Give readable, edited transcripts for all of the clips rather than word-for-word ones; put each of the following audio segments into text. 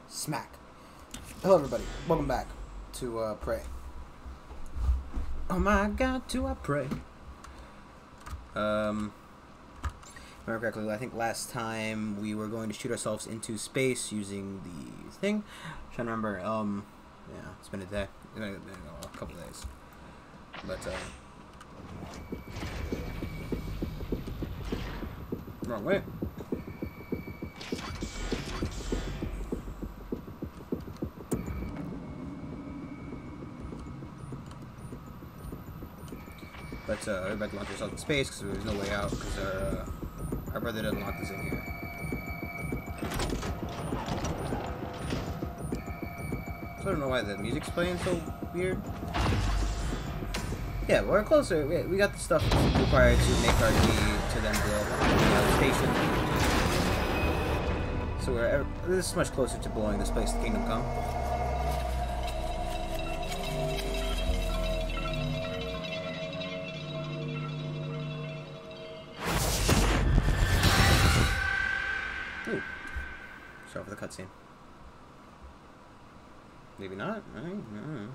Smack. Hello, everybody. Welcome back to Prey. Oh my God, do I pray? Remember correctly, I think last time we were going to shoot ourselves into space using the thing. I'm trying to remember. Yeah, it's been a day. It's been a couple of days. But wrong way. But we're about to launch ourselves in space because there's no way out because our brother doesn't lock us in here. So I don't know why the music's playing so weird. Yeah, we're closer. We got the stuff required to make our key to then blow the station. So we're this is much closer to blowing this place to Kingdom Come. Ooh. Start with a cutscene. Maybe not. I don't know.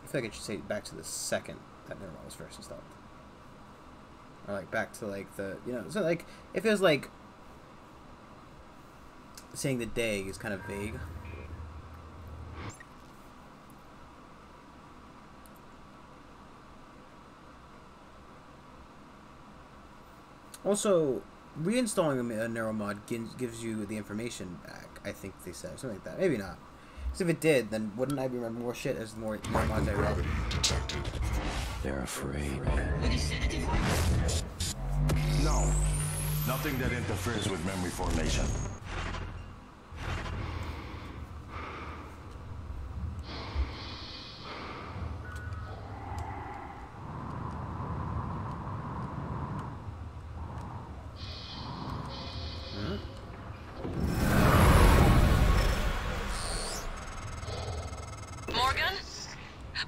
I feel like it should say back to the second that Neuromod was first installed. Or like back to like the, you know, so like it feels like saying the day is kind of vague. Also, reinstalling a Neuromod gives you the information back, I think they said. Something like that. Maybe not. Because if it did, then wouldn't I remember more shit as more Neuromods I read? They're afraid. No. Nothing that interferes with memory formation.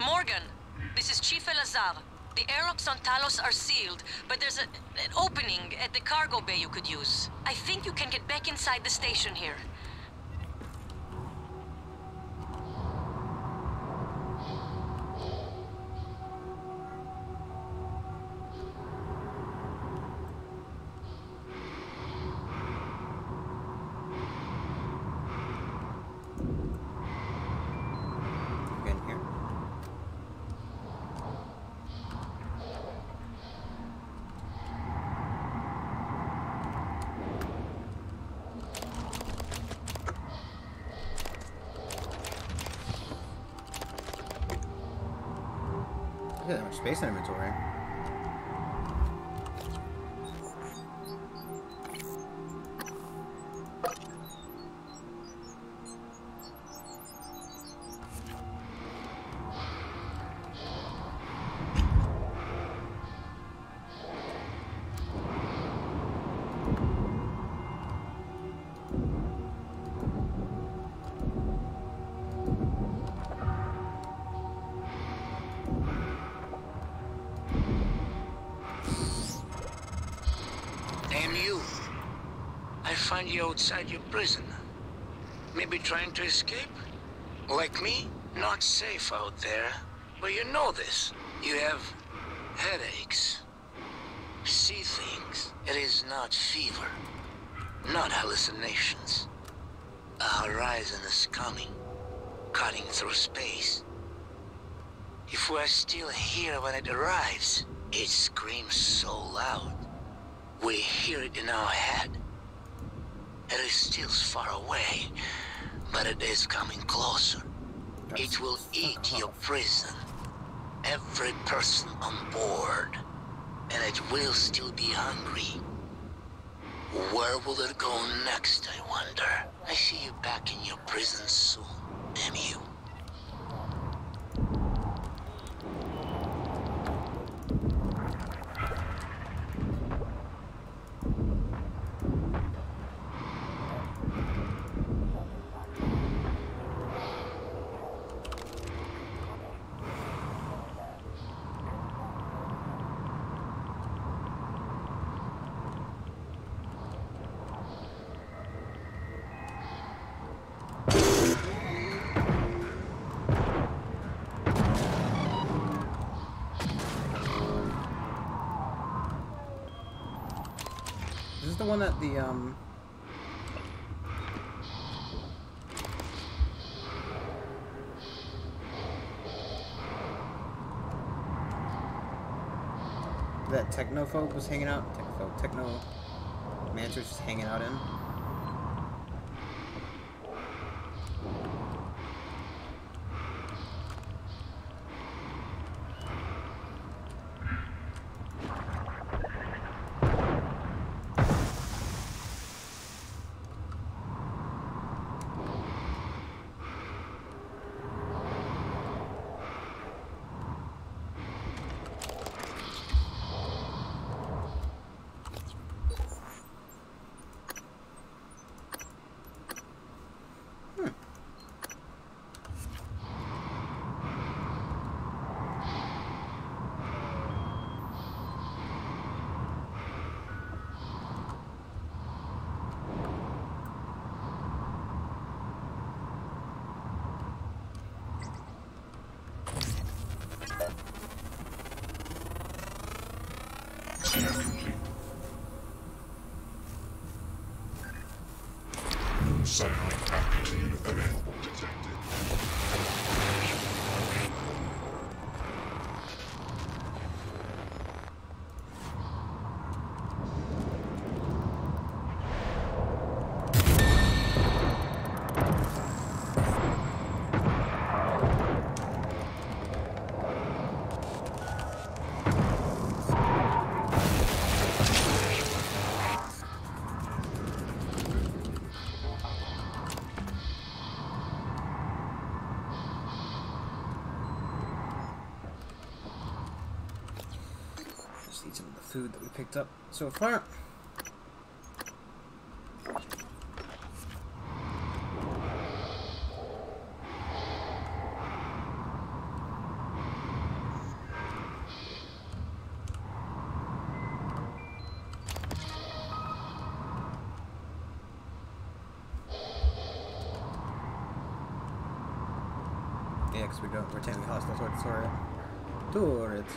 Morgan, this is Chief Elazar. The airlocks on Talos are sealed, but there's an opening at the cargo bay you could use. I think you can get back inside the station here. Look at that much space in inventory. I find you outside your prison. Maybe trying to escape? Like me? Not safe out there. But you know this. You have headaches. See things. It is not fever. Not hallucinations. A horizon is coming. Cutting through space. If we're still here when it arrives, it screams so loud. We hear it in our head. It is still far away, but it is coming closer. It will eat your prison, every person on board, and it will still be hungry. Where will it go next, I wonder? I see you back in your prison soon, MU. the one that the that Technophobe was hanging out? Technomancer's just hanging out in? Satellite activity available detected. Eat some of the food that we picked up so far. Yeah, because we're taking hostile turrets.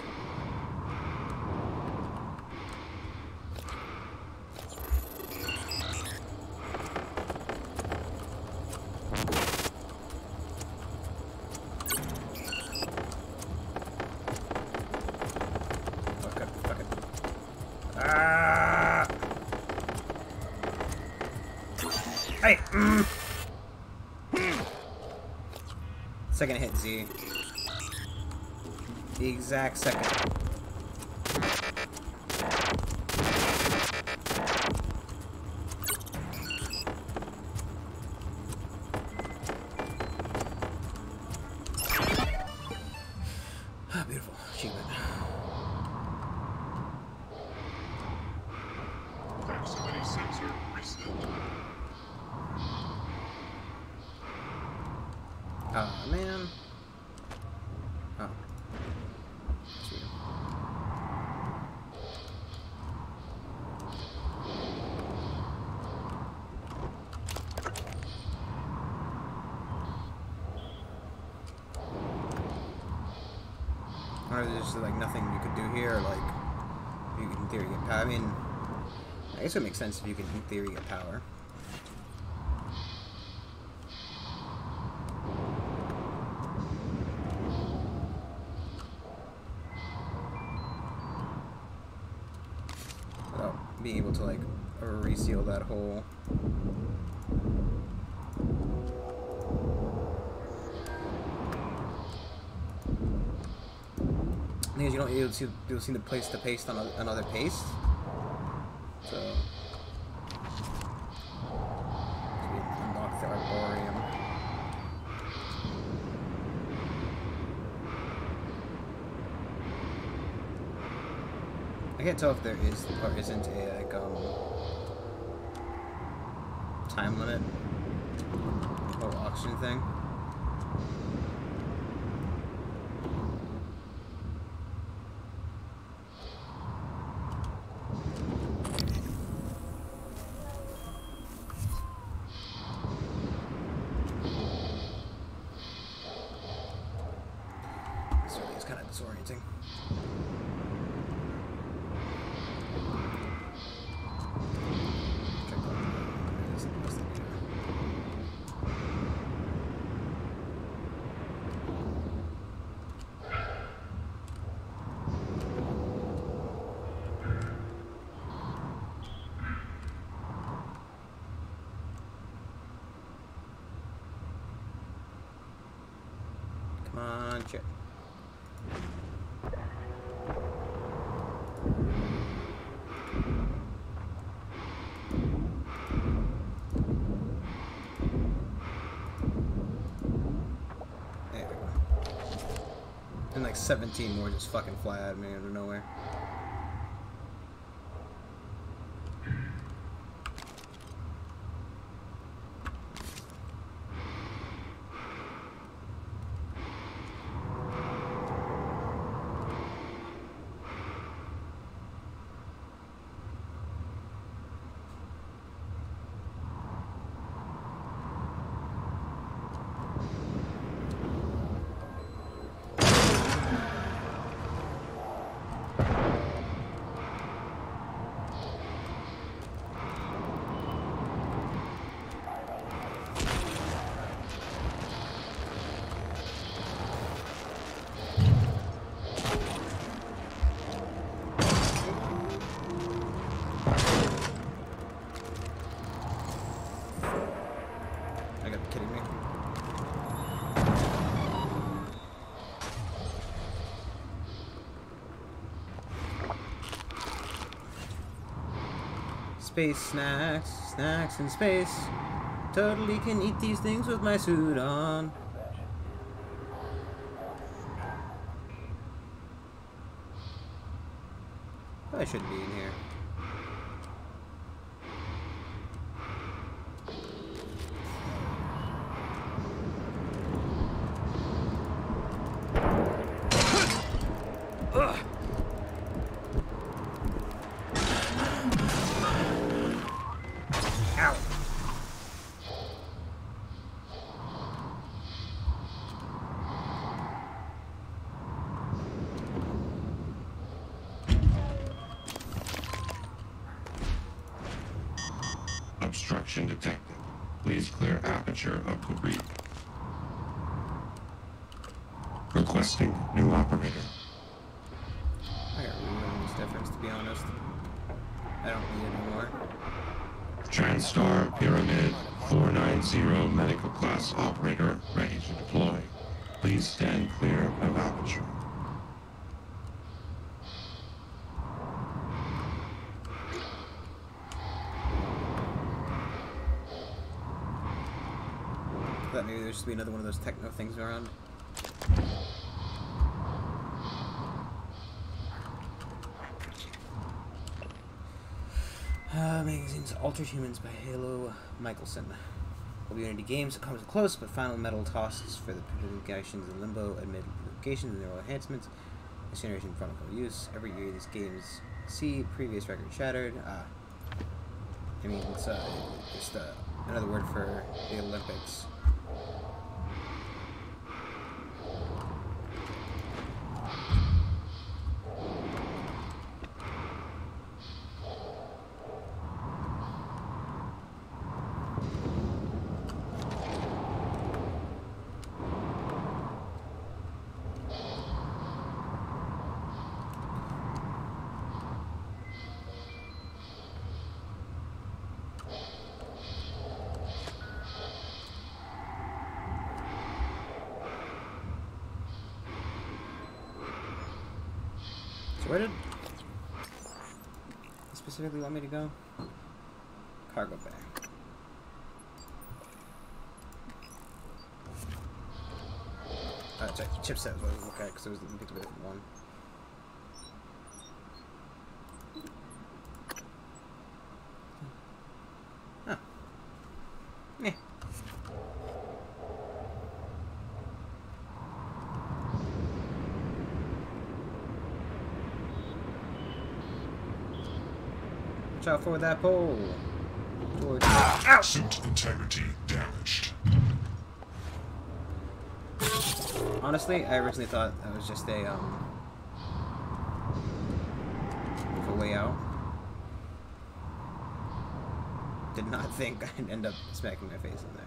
Hey! Second hit, Z. The exact second. Ah, beautiful. Achievement. Proximity sensor reset. Oh, man. Oh. Sweet. Or there's just like nothing you could do here, like you can in theory get power. I mean, I guess it would make sense if you could in theory get power. Without being able to like reseal that hole. The thing is, you'll see the place to paste on another paste. So we unlock the Arboreum. I can't tell if there is or isn't a like time limit or auction thing. It's kind of disorienting. Come on, chip. There we go. And like 17 more just fucking fly out of me out of nowhere. I gotta be kidding me. Space snacks, snacks in space. Totally can eat these things with my suit on. I shouldn't be in here. Ow. Obstruction detected. Please clear aperture of the reef. Requesting new operator. I got really much difference, to be honest. I don't need it anymore. TranStar Pyramid 490 medical class operator ready to deploy. Please stand clear of aperture. Thought maybe there's just be another one of those techno things around. Magazines Altered Humans by Halo Michelson. Unity Games, it comes close, but final medal tosses for the publications in Limbo amid locations and neural enhancements. Next generation pharmaceutical use. Every year these games see previous record shattered. I mean, it's just another word for the Olympics. Where did he specifically want me to go? Cargo bay. Check chipset was what I was looking at because it was picked up a different one. Huh. Yeah. Watch out for that pole. Towards ow! Suit integrity damaged. Honestly, I originally thought that was just a way out. Did not think I'd end up smacking my face in there.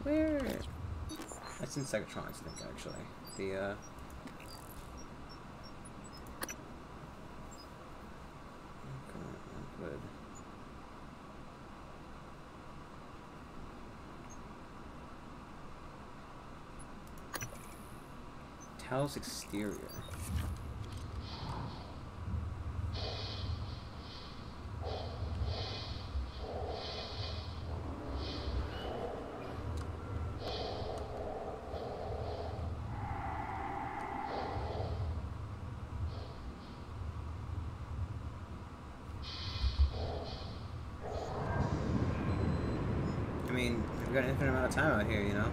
Where? That's in Psychotronics, I think, actually. The, good. Talos exterior. I mean, we've got an infinite amount of time out here, you know?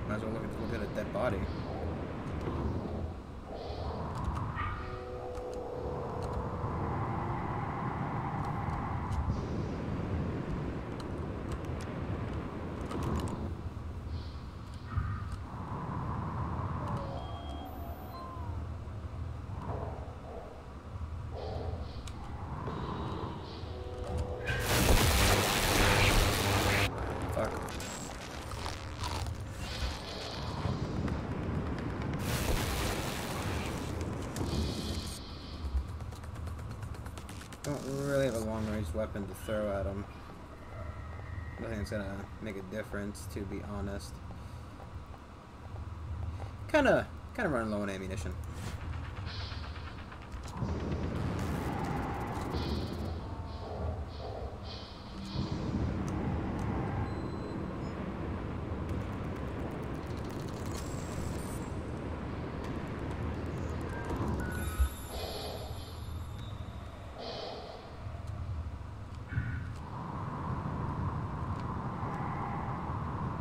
Might as well look at a dead body. Fuck. Don't really have a long-range weapon to throw at him. Nothing that's gonna make a difference, to be honest. Kinda running low on ammunition.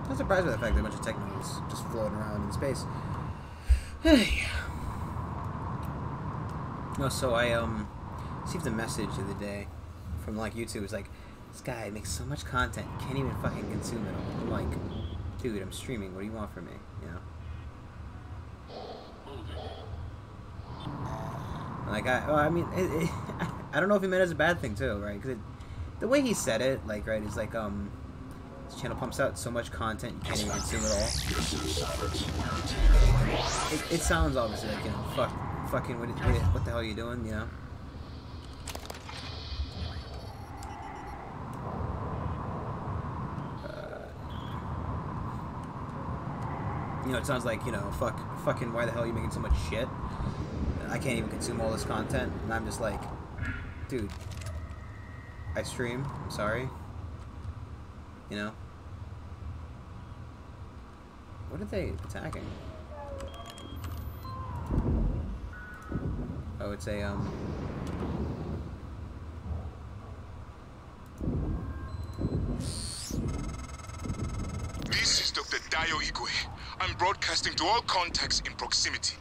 I'm surprised by the fact that a bunch of technos just floating around in space. No, so I received a message the other day from like YouTube. It's like, this guy makes so much content, you can't even fucking consume it all. I'm like, dude, I'm streaming. What do you want from me? You know? Like I mean, I don't know if he meant it as a bad thing too, right? Because the way he said it, like, right, is like this channel pumps out so much content you can't even consume it all. It sounds obviously like, you know, fucking what the hell are you doing, you know? You know, it sounds like, you know, fucking why the hell are you making so much shit? I can't even consume all this content, and I'm just like, dude, I stream, I'm sorry. You know? What are they attacking? Oh, it's a, This is Dr. Dayo Igwe. I'm broadcasting to all contacts in proximity.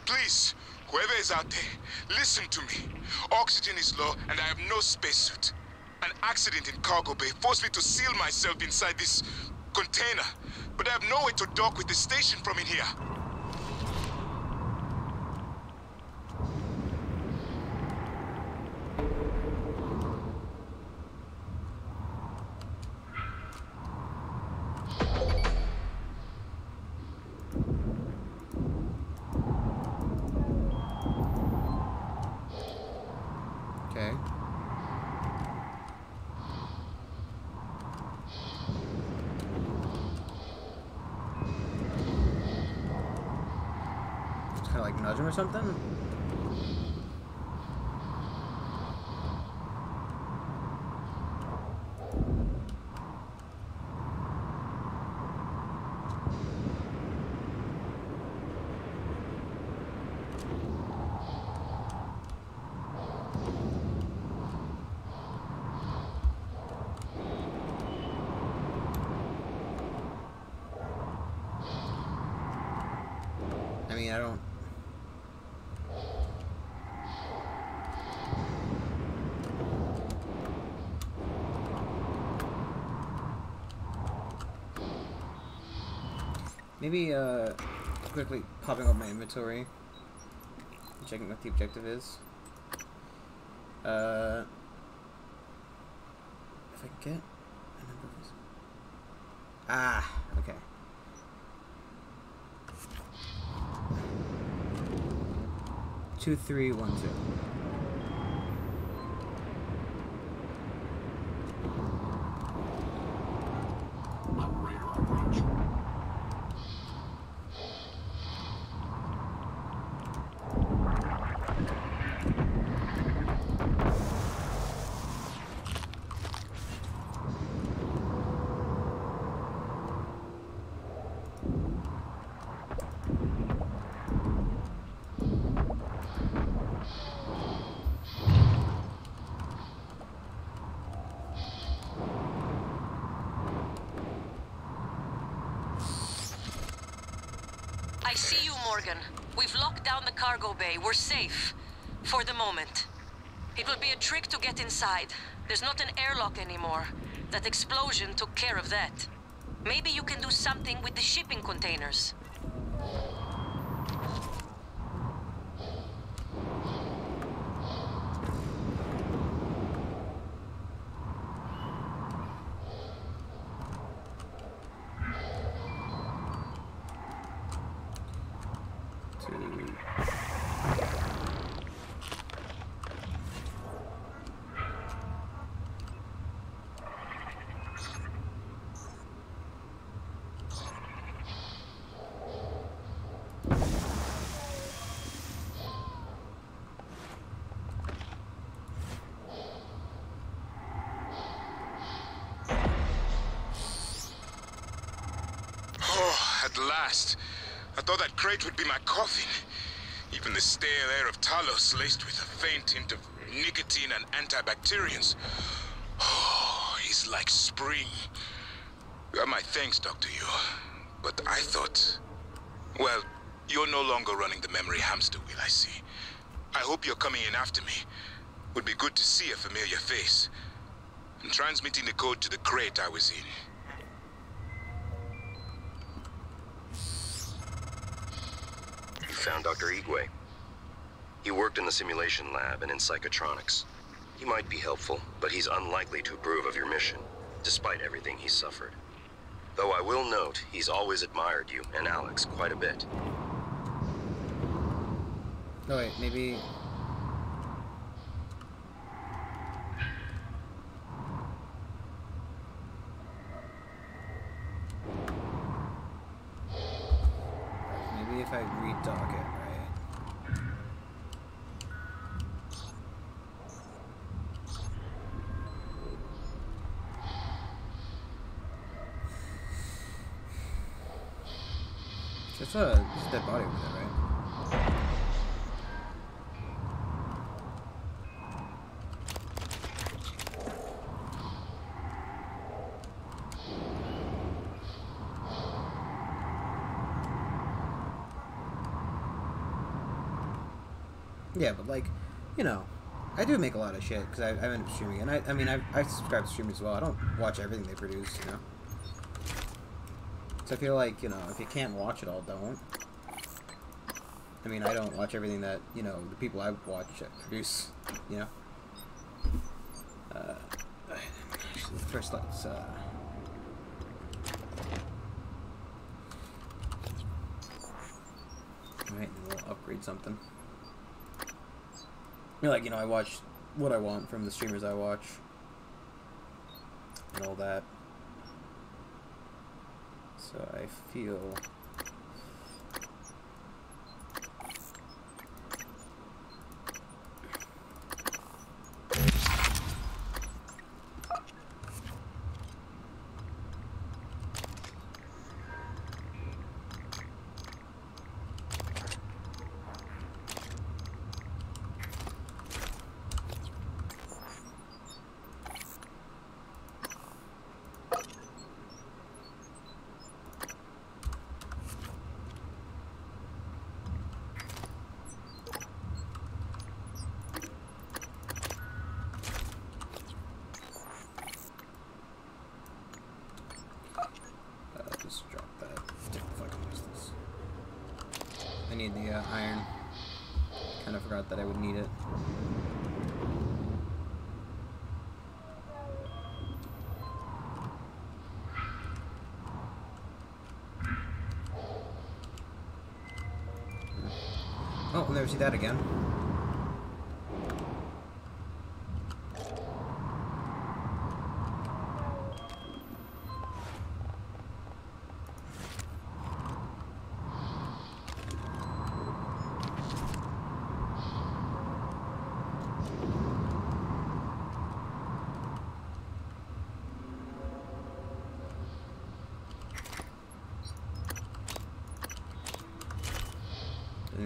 Please, whoever is out there, listen to me. Oxygen is low and I have no spacesuit. An accident in cargo bay forced me to seal myself inside this container, but I have no way to dock with the station from in here. okay. Just kind of like nudge him or something? I mean, I don't... Maybe, quickly popping up my inventory, checking what the objective is. If I can get a number of these. Ah, okay. Two, 3, 1, 2. I see you, Morgan. We've locked down the cargo bay. We're safe. For the moment. It will be a trick to get inside. There's not an airlock anymore. That explosion took care of that. Maybe you can do something with the shipping containers. At last. I thought that crate would be my coffin. Even the stale air of Talos laced with a faint hint of nicotine and antibacterians. Oh, it's like spring. My thanks, Dr. Yu. But I thought... Well, you're no longer running the memory hamster wheel, I see. I hope you're coming in after me. Would be good to see a familiar face. And transmitting the code to the crate I was in. Found Dr. Igwe. He worked in the simulation lab and in psychotronics. He might be helpful, but he's unlikely to approve of your mission, despite everything he's suffered. Though I will note, he's always admired you and Alex quite a bit. Oh wait, maybe... Maybe if I redock it, right? It's a dead body over there, right? Yeah, but like, you know, I do make a lot of shit because I've been streaming, and I mean, I subscribe to streamers as well. I don't watch everything they produce, you know. So I feel like, you know, if you can't watch it all, don't. I mean, I don't watch everything that, you know, the people I watch produce, you know. Actually, first let's alright, then we'll upgrade something. Like, you know, I watch what I want from the streamers I watch and all that. So I feel I need the iron. Kind of forgot that I would need it. Oh, we'll never see that again.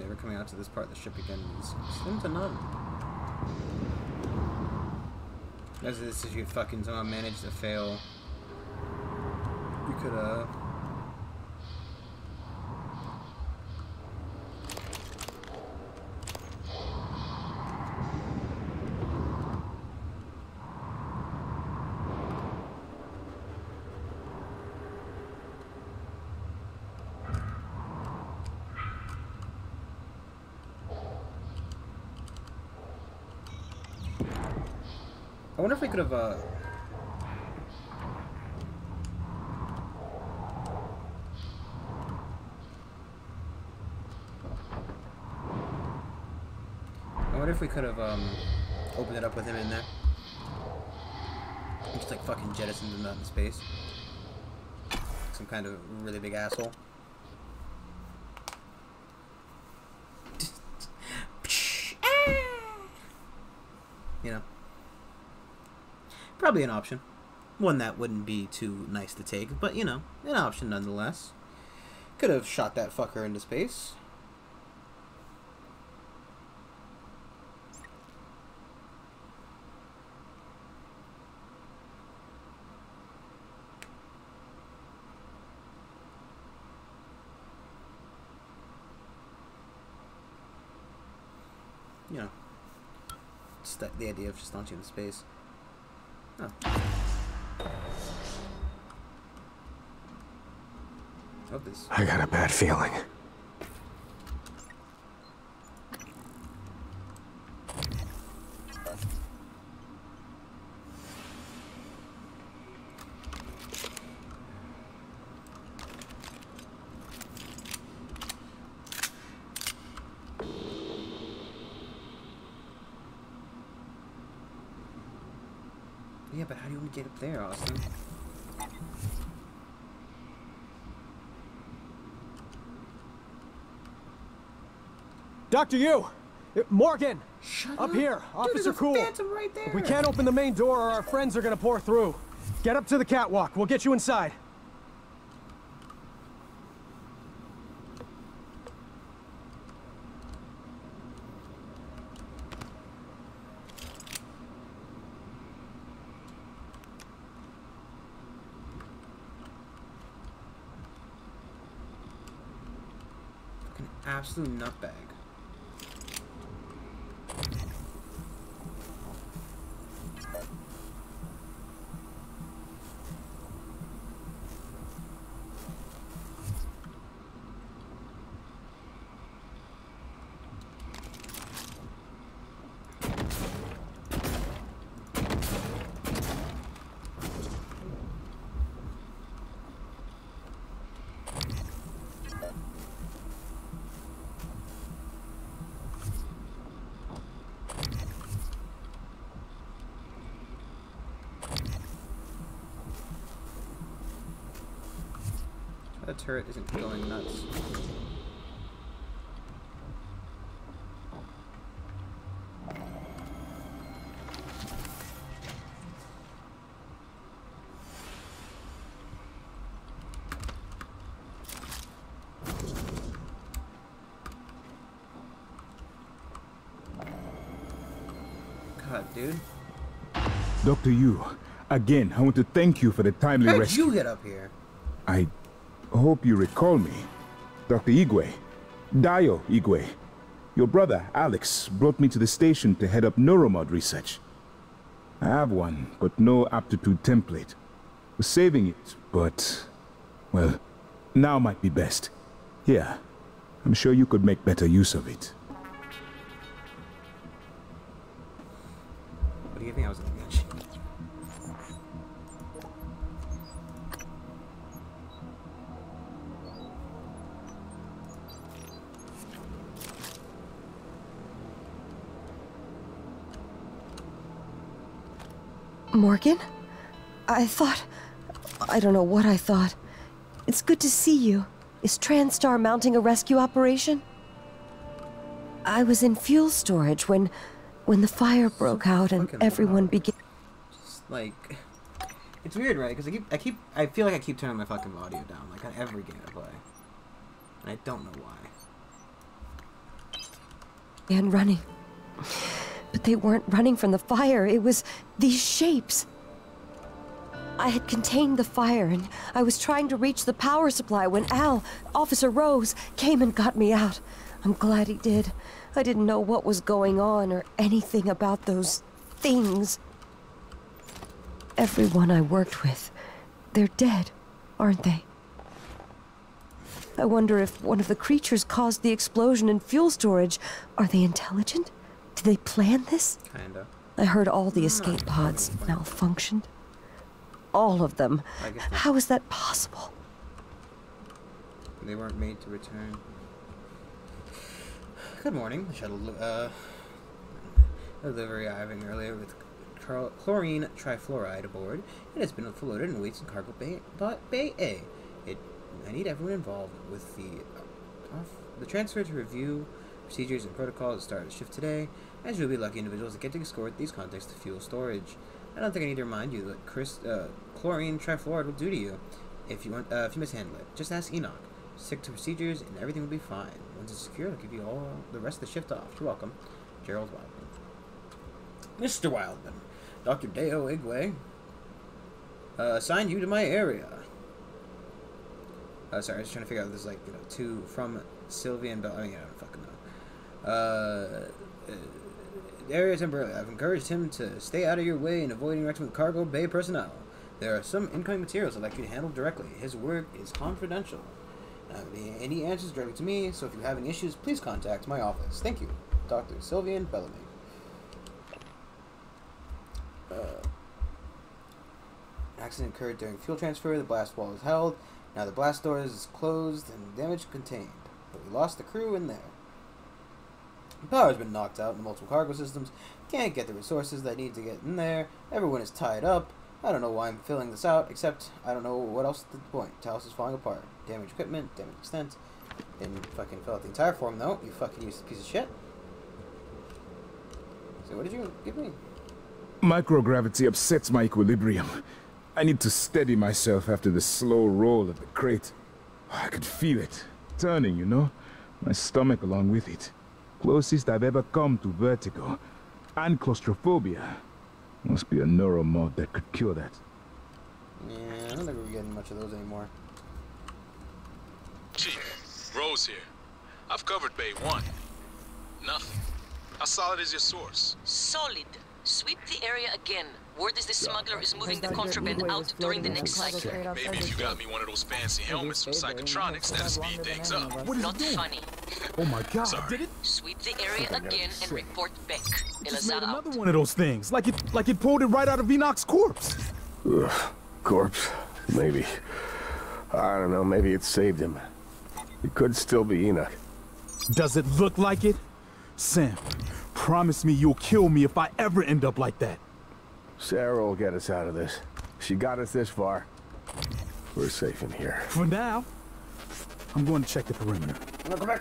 Ever coming out to this part of the ship again is slim to none. As this, if you fucking somehow manage to fail, you could I wonder if we could have, I wonder if we could have, opened it up with him in there. And just, like, fucking jettisoned him out in space. Some kind of really big asshole. You know. Probably an option. One that wouldn't be too nice to take, but, you know, an option nonetheless. Could have shot that fucker into space. You know, just the idea of just launching into space. Oh. Hope this. I got a bad feeling. Yeah, but how do you want to get up there, Austin? Dr. Yu! Morgan! Shut up here! Officer Dude, Cool! Phantom right there. We can't open the main door or our friends are gonna pour through. Get up to the catwalk. We'll get you inside. Fucking absolute nutbag. That turret isn't going nuts. God, dude. Dr. Yu, again, I want to thank you for the timely How'd rescue. you get up here? I hope you recall me. Dr. Igwe. Dio Igwe. Your brother, Alex, brought me to the station to head up neuromod research. I have one, but no aptitude template. Was saving it, but... well, now might be best. Here, I'm sure you could make better use of it. What do you think I was gonna get? Morgan? I don't know what I thought. It's good to see you. Is TranStar mounting a rescue operation? I was in fuel storage when the fire broke out and everyone began... Just like... It's weird, right? Because I feel like I keep turning my fucking audio down, like on every game I play. And I don't know why. And running. But they weren't running from the fire, it was these shapes. I had contained the fire, and I was trying to reach the power supply when Officer Rose, came and got me out. I'm glad he did. I didn't know what was going on or anything about those things. Everyone I worked with, they're dead, aren't they? I wonder if one of the creatures caused the explosion in fuel storage. Are they intelligent? Did they plan this? Kinda. I heard all the escape pods malfunctioned. All of them. How is that possible? They weren't made to return. Good morning. The shuttle delivery arriving earlier with chlorine trifluoride aboard. It has been loaded and waits in cargo bay A. I need everyone involved with the transfer to review procedures and protocols to start the shift today, as you'll be lucky individuals that get to escort these contacts to fuel storage. I don't think I need to remind you that chlorine trifluoride will do to you if you mishandle it. Just ask Enoch. Stick to procedures and everything will be fine. Once it's secure, I'll give you all the rest of the shift off. You're welcome. Gerald Wildman. Mr. Wildman, Dr. Deo Igwe assigned you to my area. Sorry, I was trying to figure out if this is like, to from Sylvia and Bell. I mean, I don't fucking know. The area temporarily. I've encouraged him to stay out of your way and avoid interacting with cargo bay personnel. There are some incoming materials I'd like you to handle directly. His work is confidential. Any answers directly to me, so if you have any issues, please contact my office. Thank you, Dr. Sylvian Bellamy. Accident occurred during fuel transfer. The blast wall is held. Now the blast door is closed and damage contained. But we lost the crew in there. The power has been knocked out in multiple cargo systems. Can't get the resources that need to get in there. Everyone is tied up. I don't know why I'm filling this out, except I don't know what else is the point. Talos is falling apart. Damaged equipment, damaged extent. Didn't fucking fill out the entire form though. You fucking useless piece of shit. So what did you give me? Microgravity upsets my equilibrium. I need to steady myself after the slow roll of the crate. I could feel it. Turning, My stomach along with it. Closest I've ever come to vertigo. And claustrophobia. Must be a neuromod that could cure that. Yeah, I don't think we're getting much of those anymore. Chief, Rose here. I've covered Bay 1. Nothing. How solid is your source? Solid. Sweep the area again. Word is the smuggler is moving the contraband out during the next cycle. Maybe if you got me one of those fancy helmets from Psychotronics, that'd speed things up. Not funny. Oh my god, Sorry. did it? Sweep the area again and report back. Just made Elazar out. another one of those things. Like it pulled it right out of Enoch's corpse. Ugh, corpse? Maybe. I don't know, maybe it saved him. It could still be Enoch. Does it look like it? Sam, promise me you'll kill me if I ever end up like that. Sarah will get us out of this. She got us this far. We're safe in here. For now, I'm going to check the perimeter. No, come back.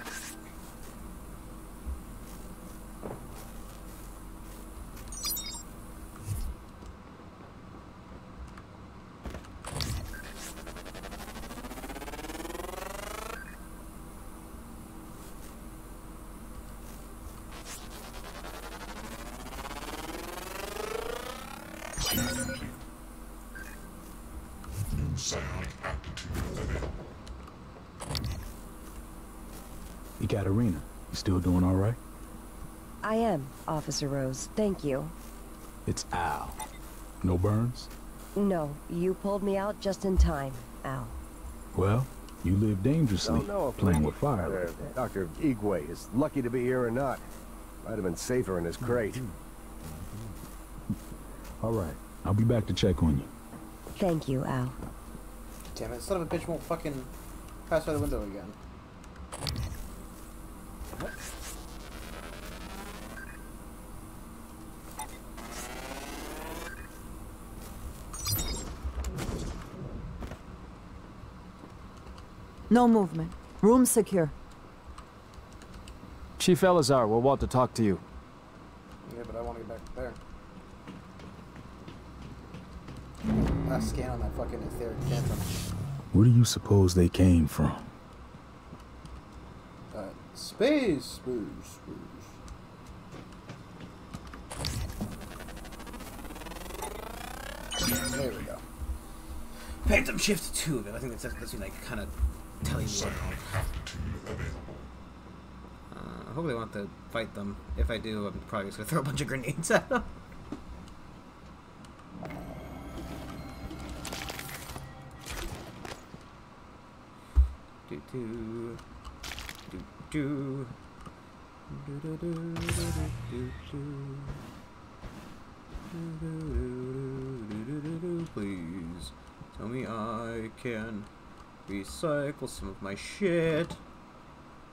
Ekaterina, you still doing all right? I am, Officer Rose. Thank you. It's Al. No burns? No, you pulled me out just in time, Al. Well, you live dangerously, playing with fire like that. Dr. Igwe is lucky to be here or not. Might have been safer in his crate. All right, I'll be back to check on you. Thank you, Al. Damn it, son of a bitch won't fucking pass by the window again. No movement. Room secure. Chief Elazar will want to talk to you. Yeah, but I want to get back there. Last scan on that fucking etheric phantom. Where do you suppose they came from? Space. There we go. Phantom shift 2. I think that's me like kind of tell you what. I hope they want to fight them. If I do, I'm probably just gonna throw a bunch of grenades at them. Please tell me I can recycle some of my shit.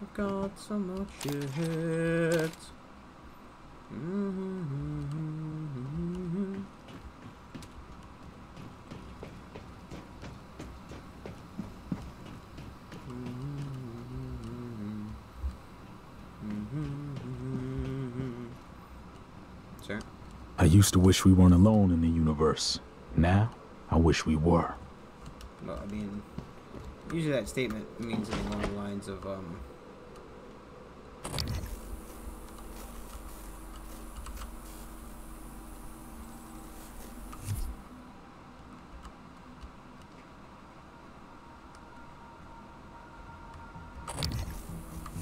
I've got so much shit. Sir? I used to wish we weren't alone in the universe. Now, I wish we were. Well, I mean, usually that statement means something along the lines of,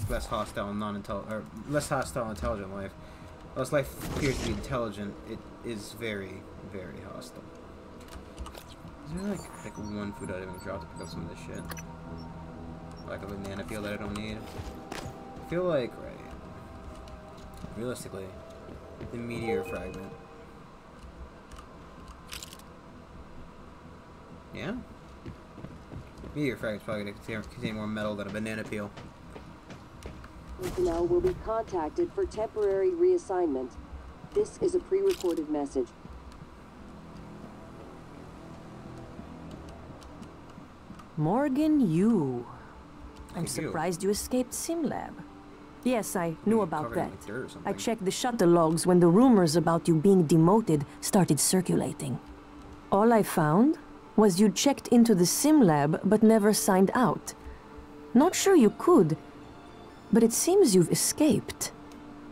less hostile and non-intelligent, or less hostile and intelligent life. Unless life appears to be intelligent, it is very, very hostile. Is there like one food item I dropped to pick up some of this shit? Like a banana peel that I don't need? I feel like, right, realistically, the meteor fragment. Yeah? Meteor fragment's probably gonna contain more metal than a banana peel. Personnel will be contacted for temporary reassignment. This is a pre-recorded message. Morgan, you. I'm surprised you escaped SimLab. Yes, I knew about that. I checked the shuttle logs when the rumors about you being demoted started circulating. All I found was you checked into the SimLab but never signed out. Not sure you could, but it seems you've escaped.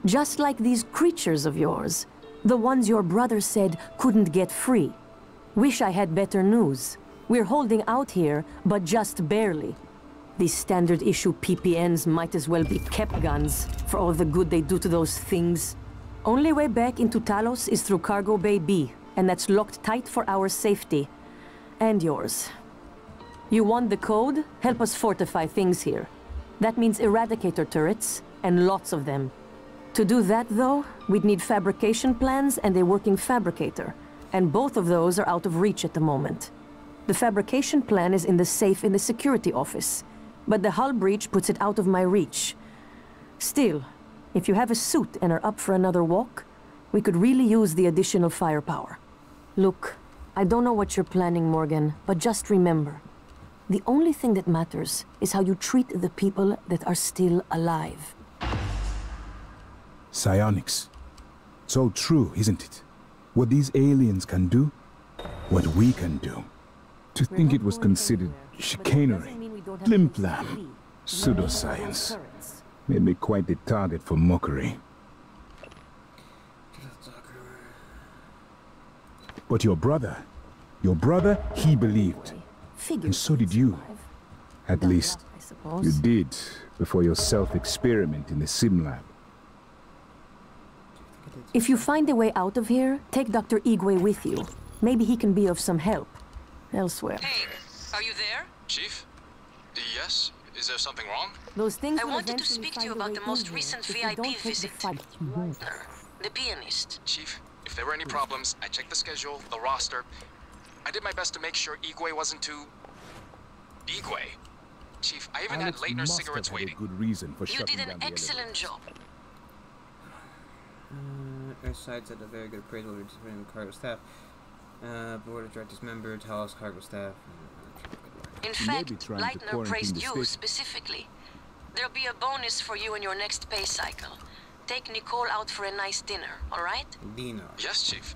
Just like these creatures of yours. The ones your brother said couldn't get free. Wish I had better news. We're holding out here, but just barely. These standard issue PPNs might as well be kept guns for all the good they do to those things. Only way back into Talos is through Cargo Bay B, and that's locked tight for our safety. And yours. You want the code? Help us fortify things here. That means Eradicator turrets, and lots of them. To do that, though, we'd need fabrication plans and a working fabricator, and both of those are out of reach at the moment. The fabrication plan is in the safe in the security office, but the hull breach puts it out of my reach. Still, if you have a suit and are up for another walk, we could really use the additional firepower. Look, I don't know what you're planning, Morgan, but just remember, the only thing that matters is how you treat the people that are still alive. Psionics. So true, isn't it? What these aliens can do, what we can do. To think it was considered chicanery, flim-flam, pseudoscience, made me quite the target for mockery. But your brother, he believed. And so did you. At least, you did before your self-experiment in the SimLab. If you find a way out of here, take Dr. Igwe with you. Maybe he can be of some help. Elsewhere. Hey, are you there? Chief? Yes? Is there something wrong? Those things I wanted to speak to you about the most recent VIP visit. The pianist. Chief, if there were any problems, I checked the schedule, the roster. I did my best to make sure Igwe wasn't too... Igwe? Chief, I even had Leitner's cigarettes waiting. Good reason for you did an excellent job. Our side's had a very good appraisal of the cargo staff. Board of Directors member, Talos cargo staff. In He may be fact, trying to Leitner quarantine praised the you station. specifically. There'll be a bonus for you in your next pay cycle. Take Nicole out for a nice dinner, all right? Dinner. Yes, Chief.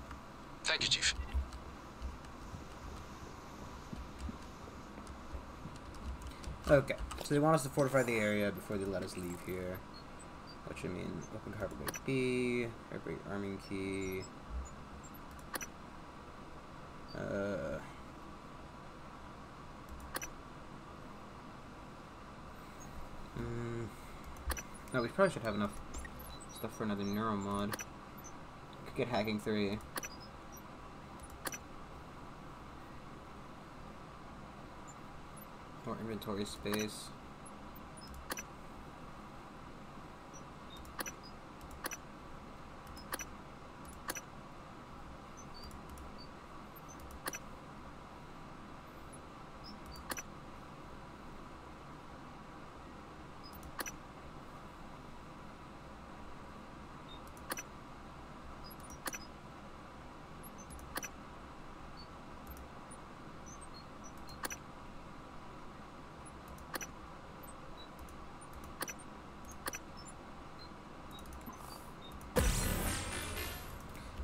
Thank you, Chief. Okay, so they want us to fortify the area before they let us leave here. Which I mean, open cargo bay B, break arming key. No, we probably should have enough stuff for another neuromod. Could get hacking 3. More inventory space.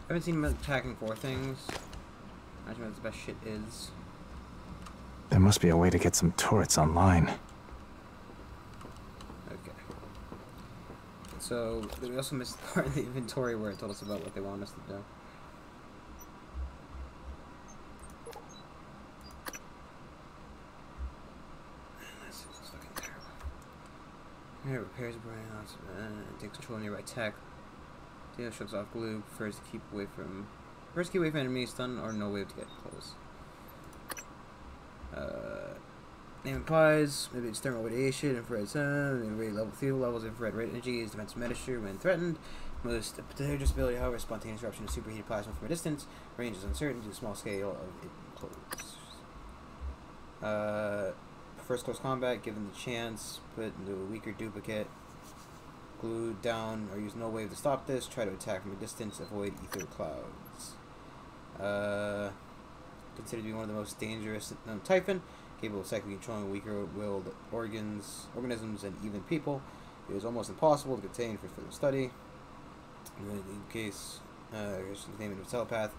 I haven't seen him attacking 4 things. Imagine what the best shit is. There must be a way to get some turrets online. Okay. So, we also missed part of the inventory where it told us about what they want us to do. This is fucking terrible. Here, repairs brain, takes control of nearby tech. Data shuts off glue. Prefers to keep away from enemies, stun or no way to get close. Name implies maybe it's thermal radiation, infrared sun, level fuel levels, infrared rate energy is defensive measure when threatened. Most particular disability, however, spontaneous eruption of superheated plasma from a distance. Range is uncertain due to small scale of it close. Prefers close combat, given the chance, put into a weaker duplicate. Glue down or use no wave to stop this. Try to attack from a distance. Avoid ether clouds. Considered to be one of the most dangerous known Typhon, capable of psychically controlling weaker-willed organisms, and even people. It is almost impossible to contain for further study. In case containment of telepath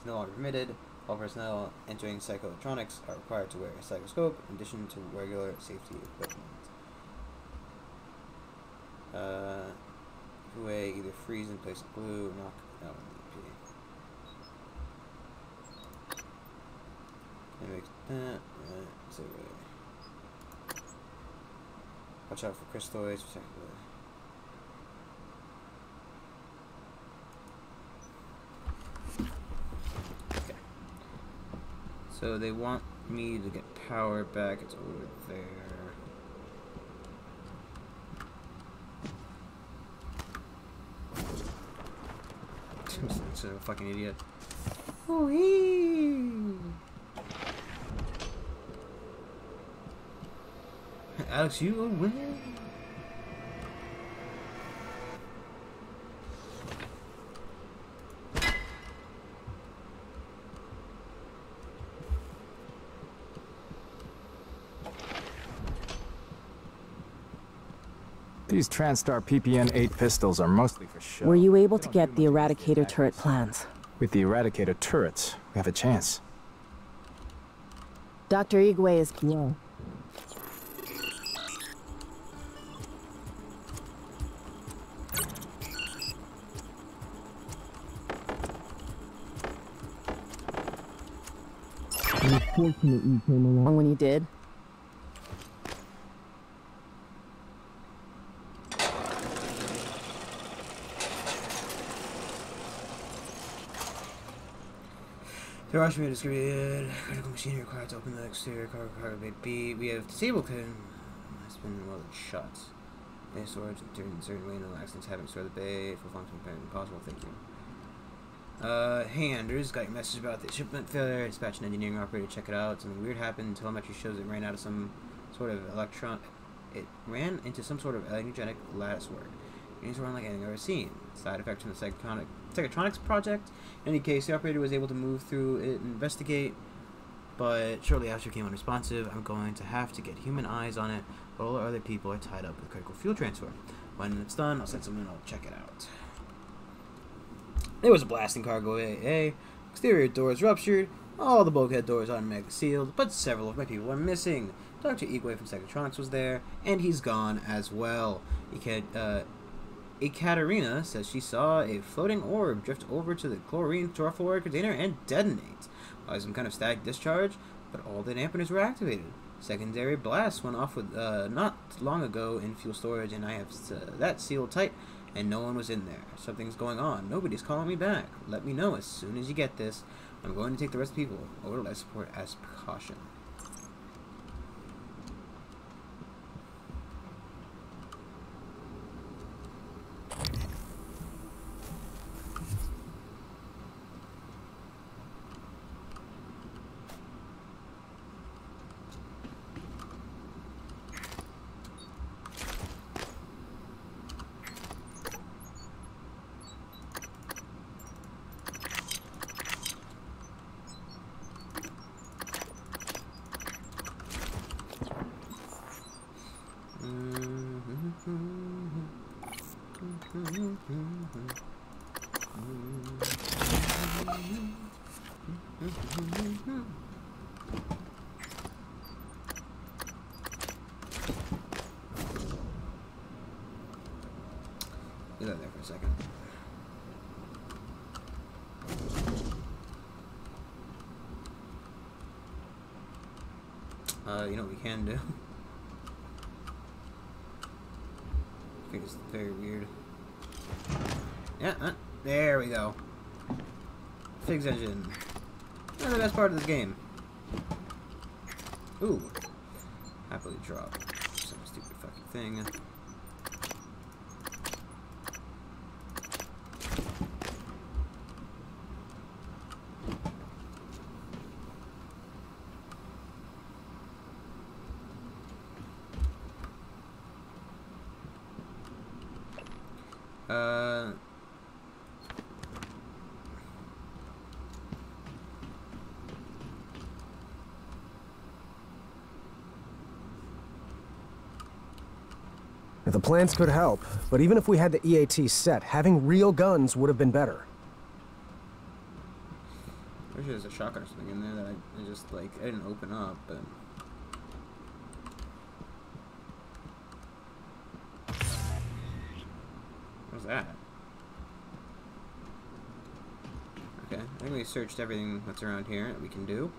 is no longer permitted, all personnel entering psychoelectronics are required to wear a psychoscope in addition to regular safety equipment. Way either freeze in place of glue or knock out an EP. It makes that. So watch out for crystalloids. Okay. So they want me to get power back. It's over there. Such a fucking idiot. Oh, Alex, you win. These TranStar PPN-8 pistols are mostly for show. Were you able to get the Eradicator turret plans? With the Eradicator turrets, we have a chance. Dr. Igwe is below. It was fortunate you came along when you did. The rush may distributed. Critical machinery required to open the exterior cargo bay B. We have disabled him. It's been well shot. Bay storage during a certain way. No accidents haven't stored the bay. For function apparently impossible. Thank you. Hey Anders, got your message about the shipment failure. Dispatch an engineering operator to check it out. Something weird happened. Telemetry shows it ran out of some sort of It ran into some sort of energetic lattice work. Things were unlike anything I've ever seen. Side effect from the Psychotronics project. In any case, the operator was able to move through it and investigate. but shortly after it became unresponsive. I'm going to have to get human eyes on it, but all our other people are tied up with critical fuel transfer. When it's done, I'll send someone and I'll check it out. There was a blast in cargo AA. Exterior doors ruptured. All the bulkhead doors automatically sealed, but several of my people are missing. Dr. Igwe from Psychotronics was there, and he's gone as well. Ekaterina says she saw a floating orb drift over to the chlorine fluoride container and detonate. Some kind of static discharge, but all the dampeners were activated. Secondary blast went off with not long ago in fuel storage, and I have that sealed tight, and no one was in there. Something's going on. Nobody's calling me back. Let me know as soon as you get this. I'm going to take the rest of the people over to life support as precaution. Leave that there for a second. You know what we can do? I think it's very weird. Yeah, there we go. Figs engine. Not the best part of this game. Ooh. Happily drop. Some stupid fucking thing. The plans could help, but even if we had the EAT set, having real guns would have been better. There's just a shotgun or something in there that I just, like, I didn't open up, but... What's that? Okay, I think we searched everything that's around here that we can do.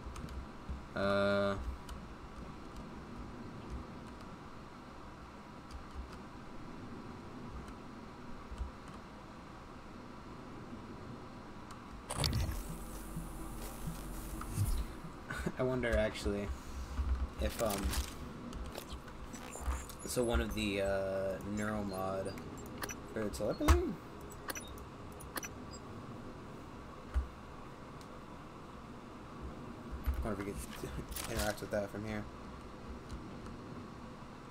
I wonder actually if so one of the neuromod for telepathy. I wonder if we could interact with that from here.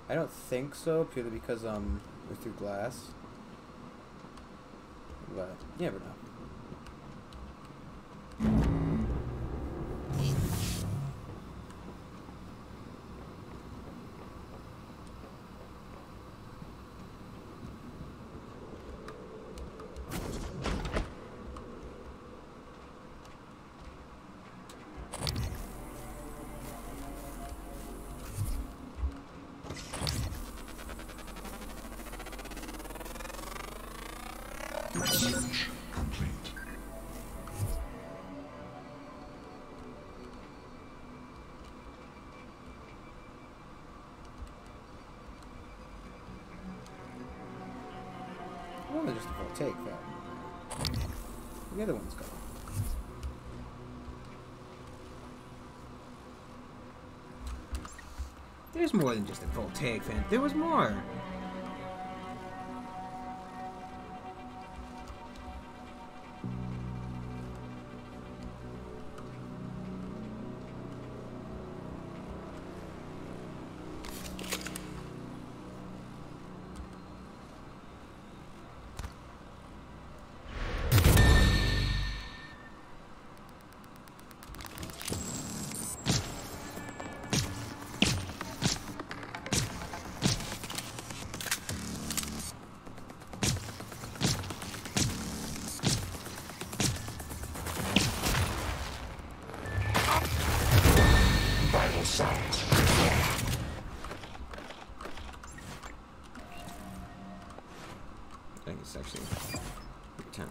I don't think so, purely because we're through glass. But you never know. Search complete. Well, they're just a full take that. The other one's gone. There's more than just a full take, fam. There was more. I think it's actually 10.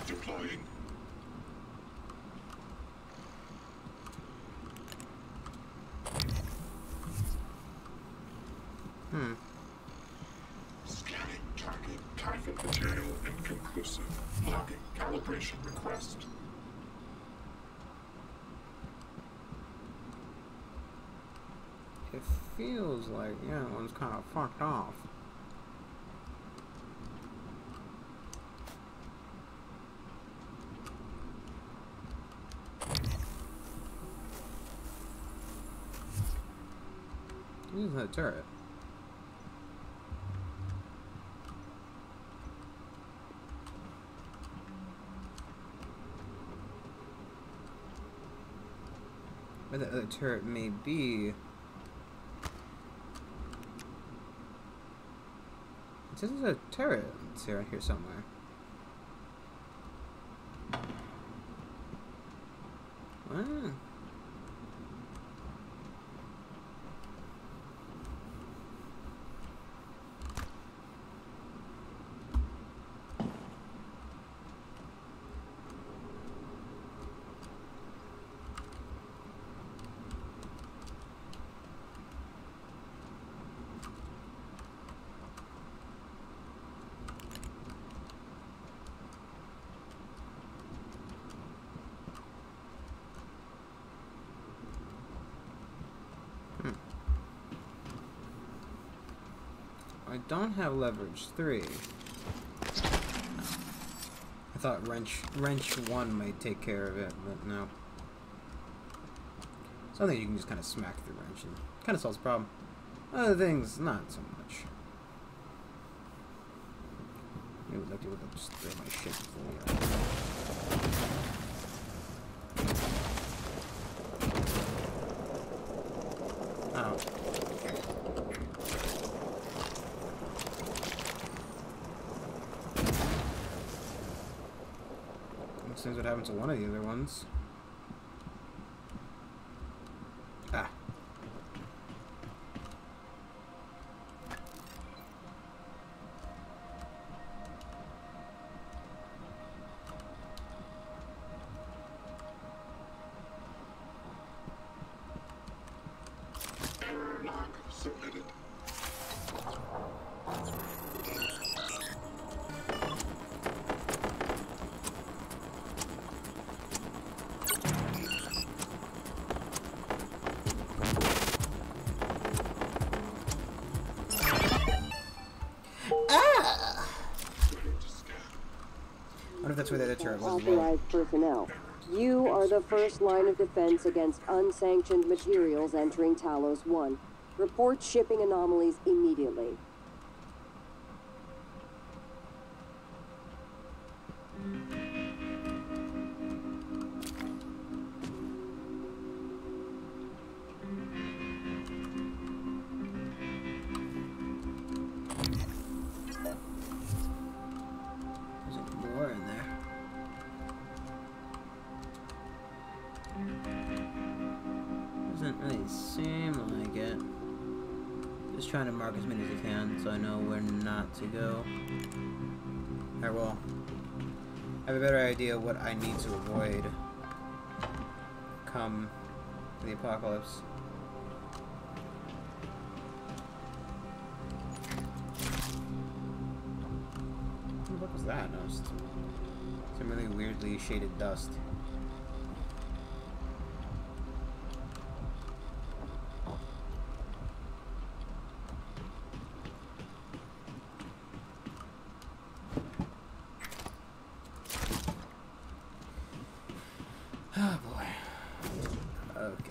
Deploying. Scanning target. Target material inconclusive. Logging calibration request. It feels like, yeah, one's kind of fucked off. This is a turret. Where the other turret may be. This is a turret. It's around here somewhere. What? I don't have leverage 3. I thought wrench 1 might take care of it, but no. Something you can just kind of smack the wrench and kind of solves the problem. Other things, not so much. I would like to just throw my shit before Ow. Seems what happened to one of the other ones. Ah. Error log submitted. I wonder if that's where the other turret was. Authorized personnel. You are the first line of defense against unsanctioned materials entering Talos 1. Report shipping anomalies immediately. Doesn't really seem like it. Just trying to mark as many as I can so I know where not to go. Alright, well, I have a better idea what I need to avoid come the apocalypse. What was that? No, it's some really weirdly shaded dust. Oh boy. Okay.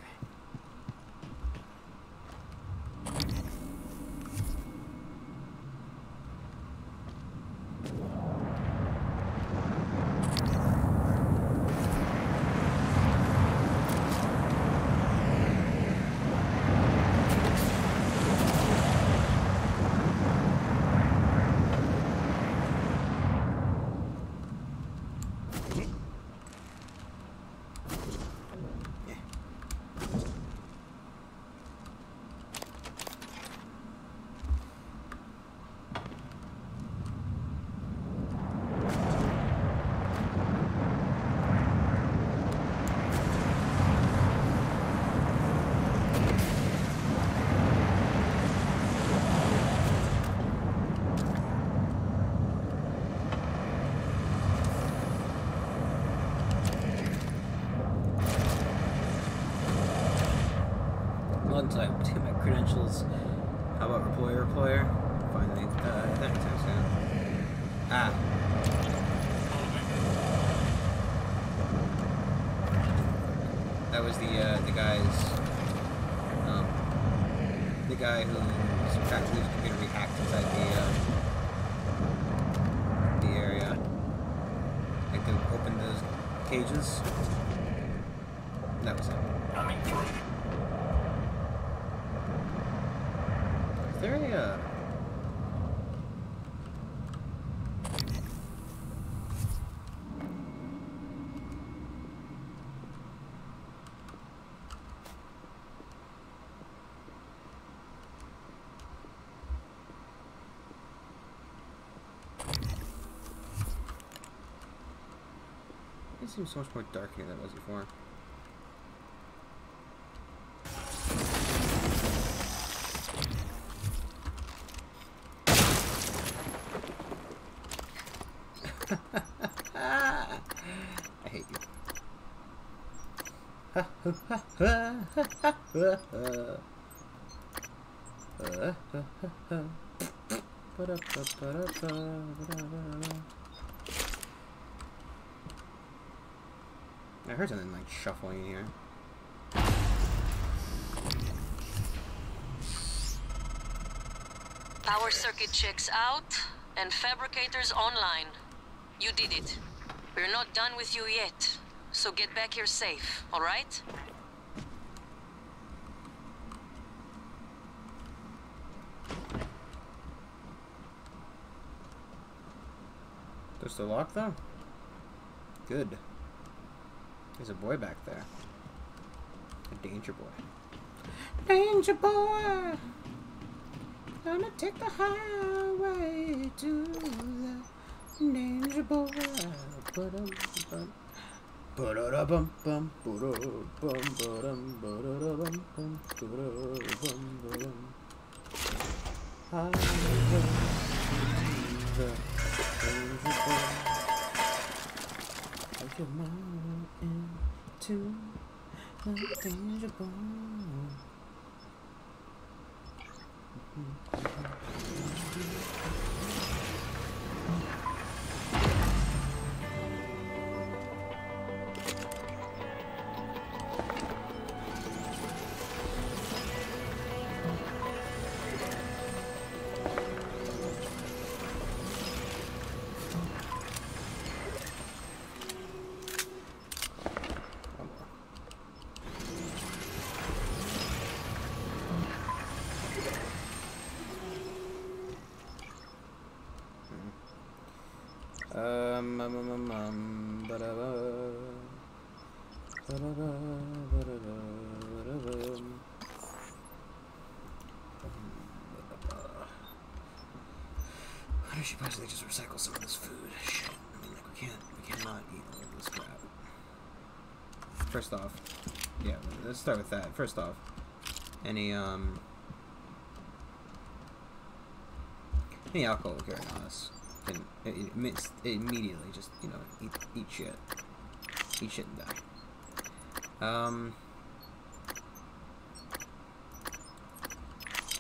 Until I obtain my credentials. How about reployer? Finally, that time soon. Ah. That was the guy who's practically computer rehacked inside the area. Like to open those cages. That was it. Coming through. Is there a It seems so much more dark here than it was before. I hate you. I heard something like shuffling in here. Power circuit checks out and fabricators online. You did it. We're not done with you yet, so get back here safe, all right? There's the lock though? Good. There's a boy back there. A danger boy. Danger boy! Gonna take the highway to the danger boy. Take your mind into the danger boy. Why don't you possibly just recycle some of this food? Shit. I mean, like, we cannot eat all of this crap. First off, yeah, let's start with that. First off, any alcohol carrying on us can immediately just, you know, eat shit and die.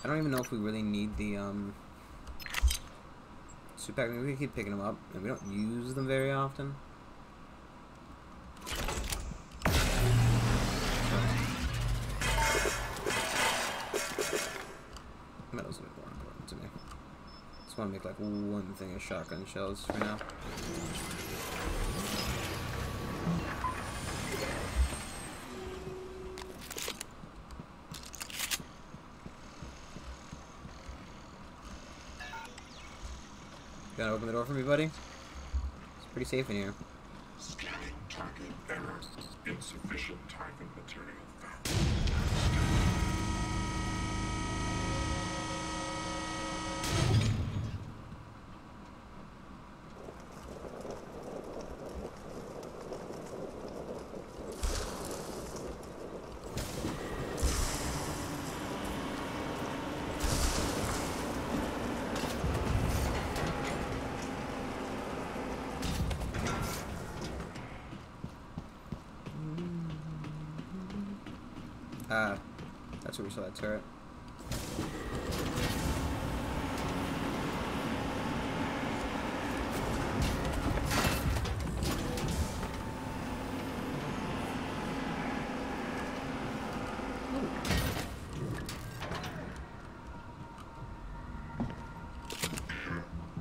I don't even know if we really need the super pack. I mean, we keep picking them up and we don't use them very often. want to make like one thing of shotgun shells for now. Gotta open the door for me, buddy? It's pretty safe in here. Scanning target error. Insufficient target material found. That's where we saw that turret.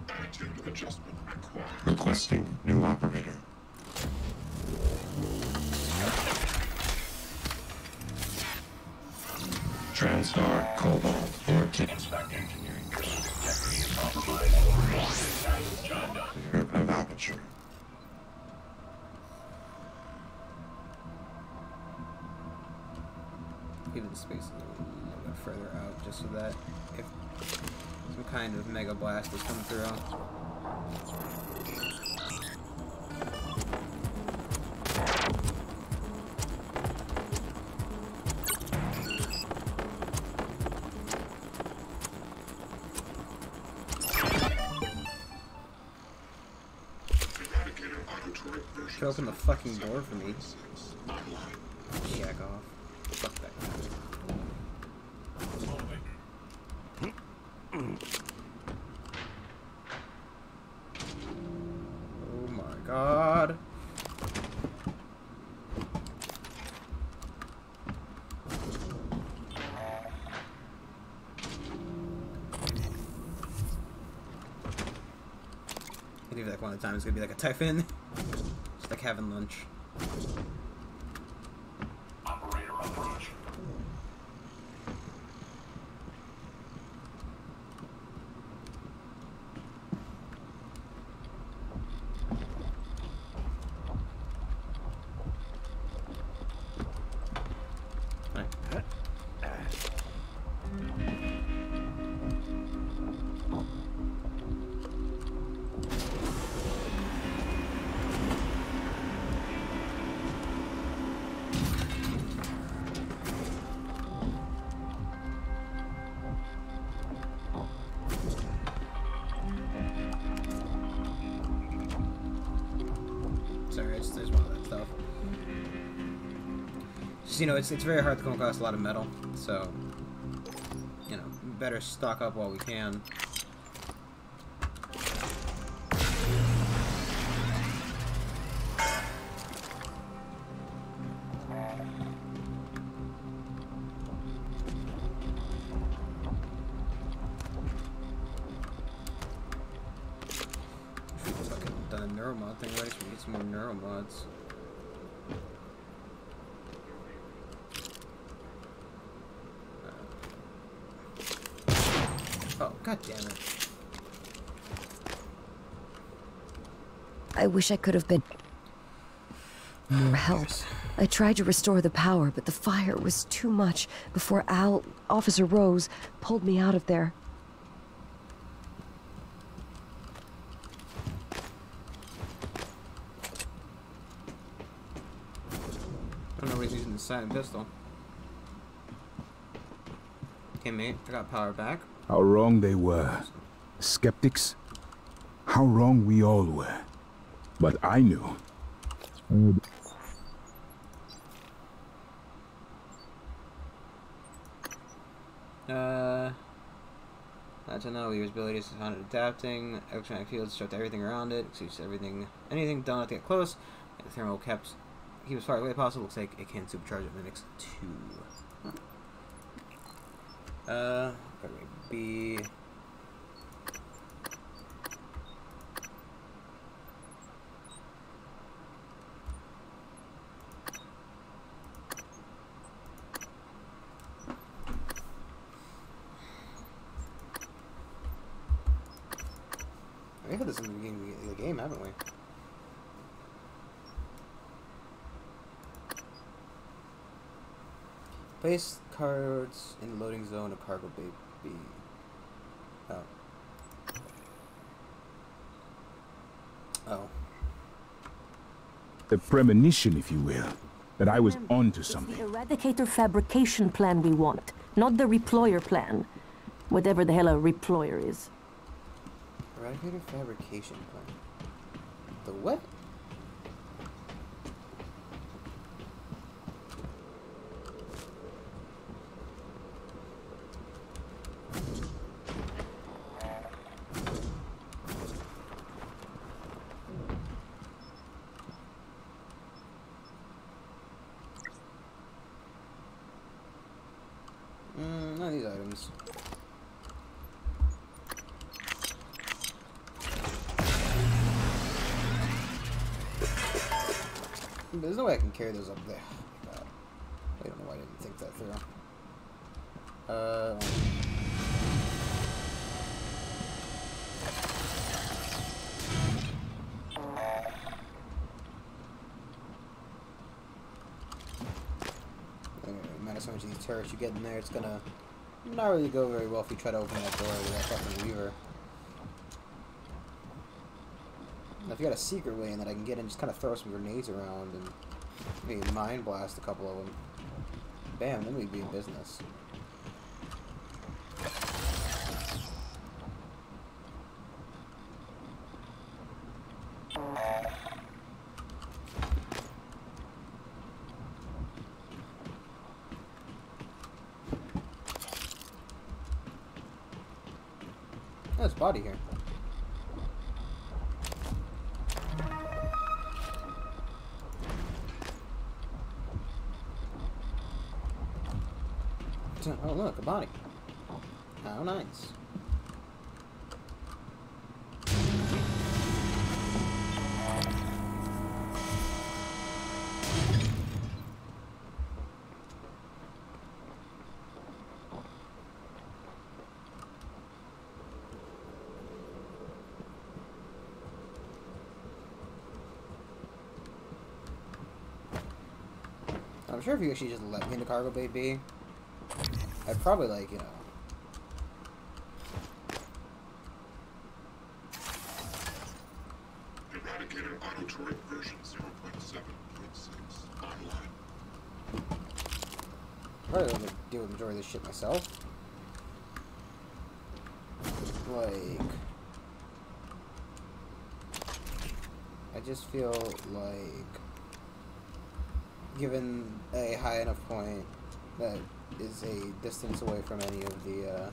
Attitude adjustment required. Requesting new operator. Transtar Cobalt 14. Inspect engineering pursuit technique compromised. Clear of aperture. Even the space is a little bit further out, just so that if some kind of mega blast is coming through. Open the fucking door for me. Jack off. Fuck that guy. Oh my god. I think like one of the times it's gonna be like a typhoon. Like having lunch. Operator approach. There's one of that stuff. Just, you know, it's very hard to come across a lot of metal, so, you know, better stock up while we can. Neuromod thing, right? So we get some more neuromods. Oh, god damn it. I wish I could have been more help. I tried to restore the power, but the fire was too much before Officer Rose, pulled me out of there. Nobody's using the silent pistol. Okay, mate, I got power back. How wrong they were. Skeptics? How wrong we all were. But I knew. That's another Weaver's abilities is found adapting. Electronic fields disrupt everything around it. Excuse anything done not to get close. And the thermal keeps as far away as possible. Looks like it can supercharge it Linux 2. Huh. Be put this in the beginning of the game, haven't we? Place cards in the loading zone of cargo bay B. Oh. Oh. A premonition, if you will, that I was onto something. It's the Eradicator fabrication plan we want, not the reployer plan. Whatever the hell a reployer is. Eradicator fabrication plan. The what? None of these items. There's no way I can carry those up there. God. I don't know why I didn't think that through. Anyway, no matter so much of these turrets you get in there, it's gonna not really go very well if you try to open that door with that fucking lever. Now, if you got a secret way in that I can get in, just kind of throw some grenades around and maybe mind blast a couple of them. Bam, then we'd be in business. There's a body here. Oh look, a body. How nice. I'm sure if you actually just let me in the cargo bay B, I'd probably, like, you know... Eradicator auto turret version 0.7.6 online. Probably gonna deal with the majority of this shit myself. Like... I just feel like... given a high enough point that is a distance away from any of the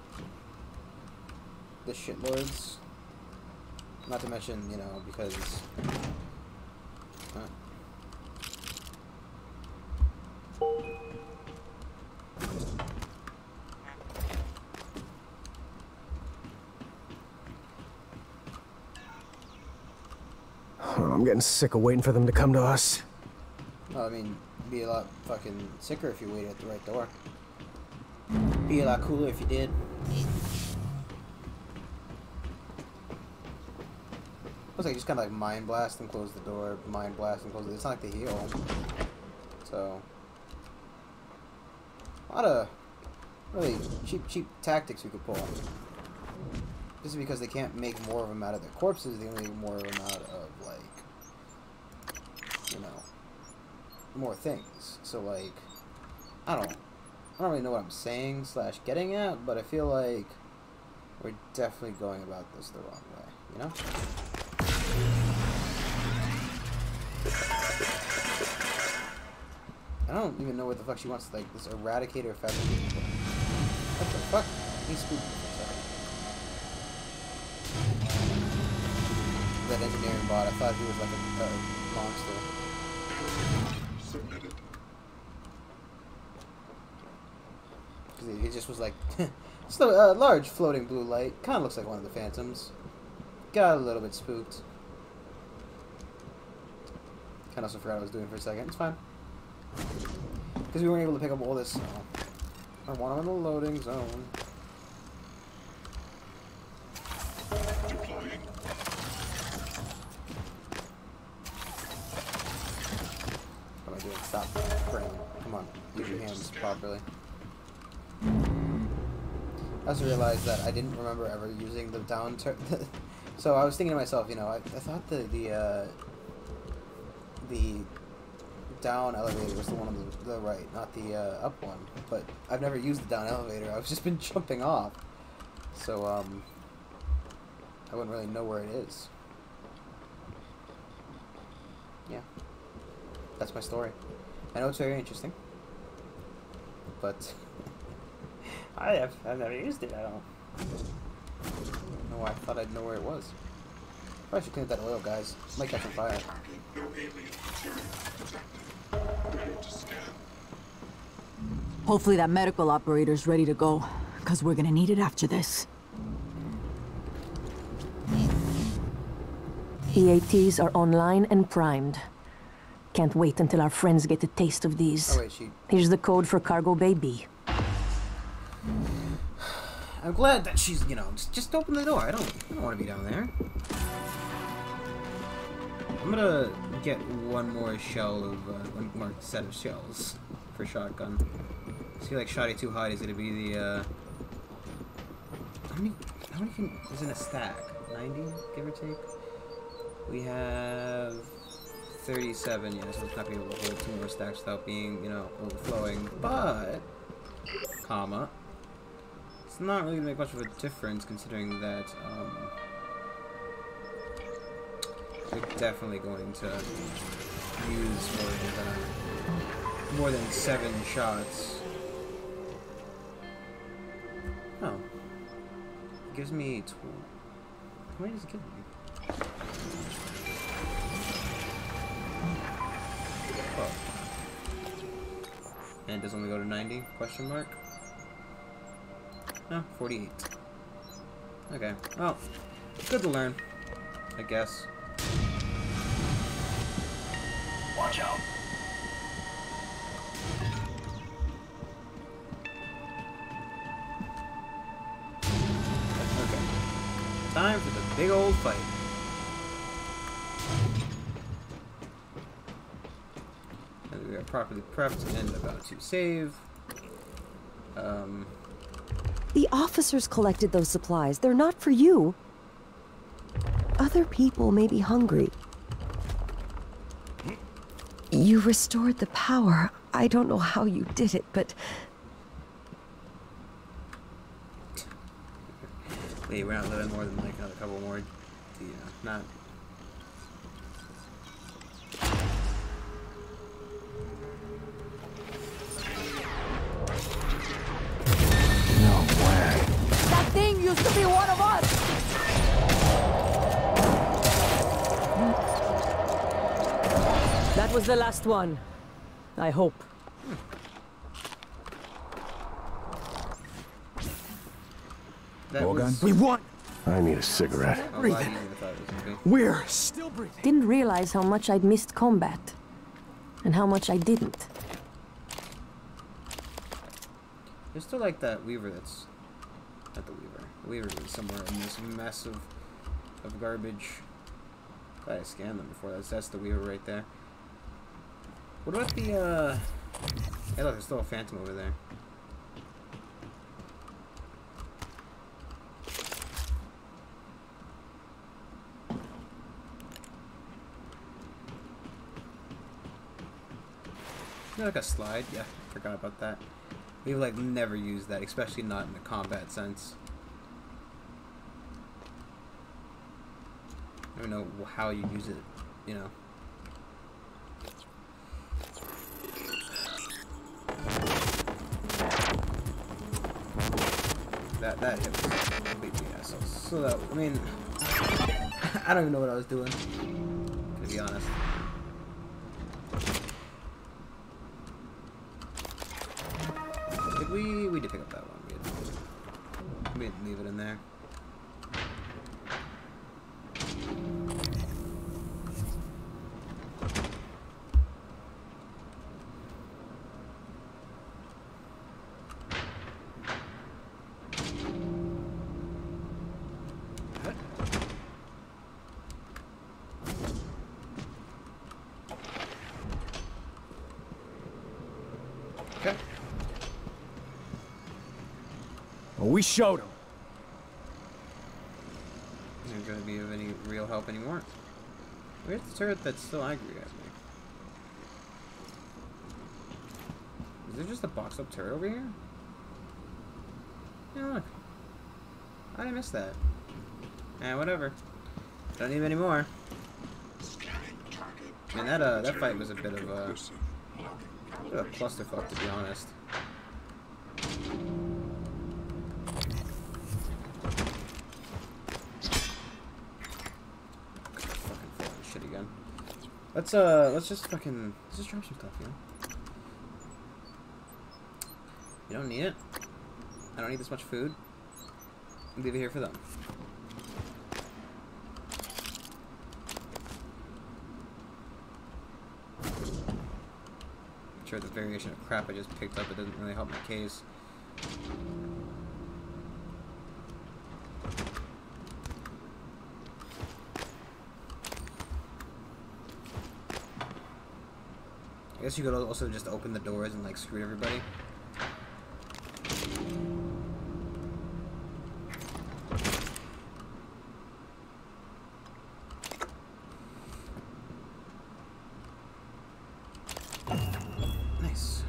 shitlords. Not to mention, you know, because I'm getting sick of waiting for them to come to us. well, I mean, it'd be a lot fucking sicker if you waited at the right door. Be a lot cooler if you did. Looks like you just kind of like mind blast and close the door, mind blast and close it. It's not like they heal. So, a lot of really cheap tactics we could pull. Just because they can't make more of them out of their corpses, they only make more of them out of, like, you know, more things. So, like, I don't really know what I'm saying / getting at, but I feel like we're definitely going about this the wrong way, you know? I don't even know what the fuck she wants, like, this Eradicator fabrication. What the fuck? He's spooked me for a second. That engineering bot, I thought he was like a monster. Submitted. Because he just was like, it's a large floating blue light. Kind of looks like one of the Phantoms. Got a little bit spooked. Kind of also forgot what I was doing for a second. It's fine. Because we weren't able to pick up all this. I want them in the loading zone. Deploying. Brain. Come on, use your hands properly. I also realized that I didn't remember ever using the down turn. So I was thinking to myself, you know, I thought the down elevator was the one on the right, not the up one. But I've never used the down elevator. I've just been jumping off. So I wouldn't really know where it is. Yeah, that's my story. I know it's very interesting, but I've never used it. I don't know. I thought I'd know where it was. Probably should clean up that oil, guys. Might catch on fire. Hopefully that medical operator's ready to go, because we're gonna need it after this. EATs are online and primed. Can't wait until our friends get a taste of these. Oh, wait, Here's the code for Cargo Bay B. I'm glad that she's, you know, just open the door. I don't want to be down there. I'm gonna get one more shell of, one more set of shells for shotgun. I feel like Shoddy Too Hot is gonna be the, how many is in a stack? 90, give or take? We have 37, yeah, so it's not gonna be able to hold 2 more stacks without being, you know, overflowing, but, comma, it's not really gonna make much of a difference considering that, we're definitely going to use more than 7 shots. Oh. It gives me 12. How many does it give me? Oh. And it does only go to 90? Question mark? No, 48. Okay. Well, good to learn, I guess. Watch out. Okay. Time for the big old fight. And we are properly prepped and about to save. The officers collected those supplies. They're not for you. Other people may be hungry. You restored the power. I don't know how you did it, but... Hey, we're not living more than like another couple more, you know, not... No way. That thing used to be one of us! That was the last one. I hope. Morgan? We won! I need a cigarette. We're still breathing. Didn't realize how much I'd missed combat. And how much I didn't. There's still like that Weaver that's... Not the Weaver. The Weaver is somewhere in this mess of garbage. Glad I scanned them before. That's the Weaver right there. What about the, Hey look, there's still a Phantom over there. Is there like a slide? Yeah, forgot about that. We've like never used that, especially not in the combat sense. I don't know how you use it, you know. That hit was completely asshole. So that, I mean, I don't even know what I was doing, to be honest. Did we did pick up that one. We didn't leave it in there. Okay. Well, we showed him. Isn't going to be of any real help anymore. Where's the turret that's still angry at me? Is there just a boxed up turret over here? Yeah, look. I missed that. Whatever. Don't need any more. Man, that fight was a bit of a clusterfuck, to be honest. Shit again. Let's just drop some stuff, you know? You don't need it. I don't need this much food. Leave it here for them. I'm sure the variation of crap I just picked up, it doesn't really help my case. I guess you could also just open the doors and like screw everybody. Nice.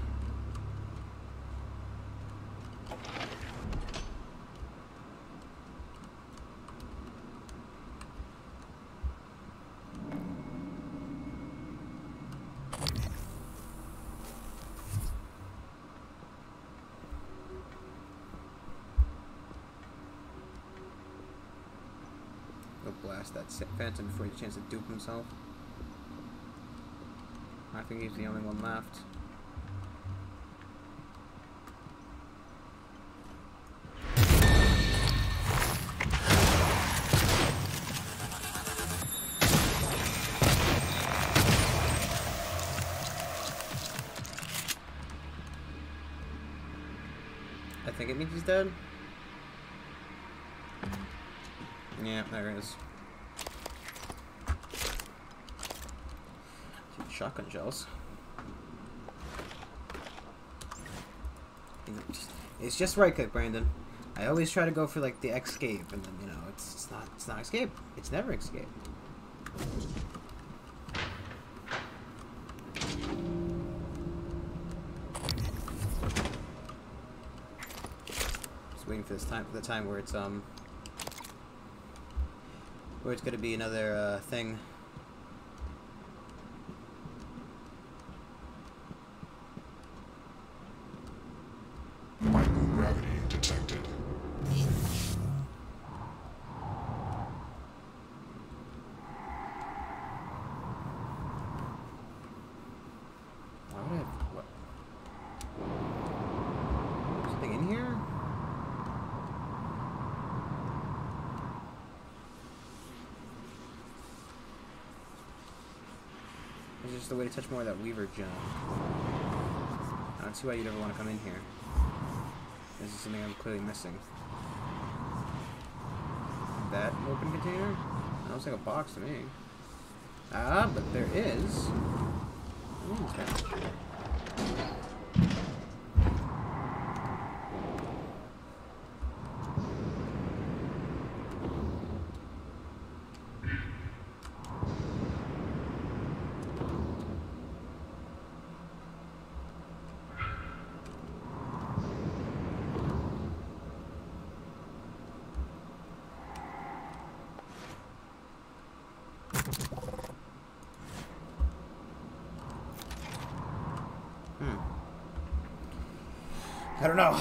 Go blast that Phantom before he has a chance to dupe himself. I think he's the only one left. I think it means he's dead. Yeah, there it is. Shotgun shells. It's just right click, Brandon. I always try to go for like the escape, and then you know it's not escape. It's never escape. Just waiting for the time where it's gonna be another thing. Microgravity detected. Why would I have, what? Something in here? It's just a way to touch more of that Weaver junk. I don't see why you'd ever want to come in here. This is something I'm clearly missing. That open container? That looks like a box to me. Ah, but there is. Okay. I don't know.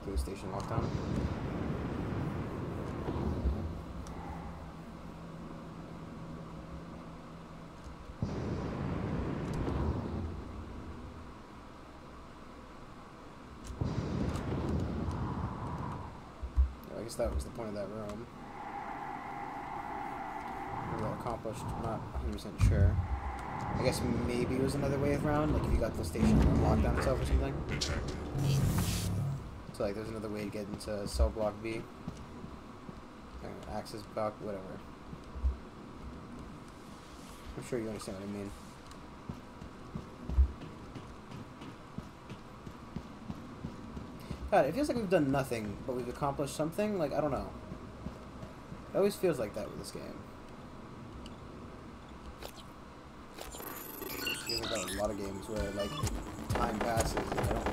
Police station locked down. I guess that was the point of that room. Maybe that accomplished, I'm not 100% sure. I guess maybe it was another way around, like if you got the station locked down itself or something. So like there's another way to get into cell block B. Access block, whatever. I'm sure you understand what I mean. God, it feels like we've done nothing, but we've accomplished something. Like, I don't know. It always feels like that with this game. It feels like that with a lot of games where, like, time passes, you know?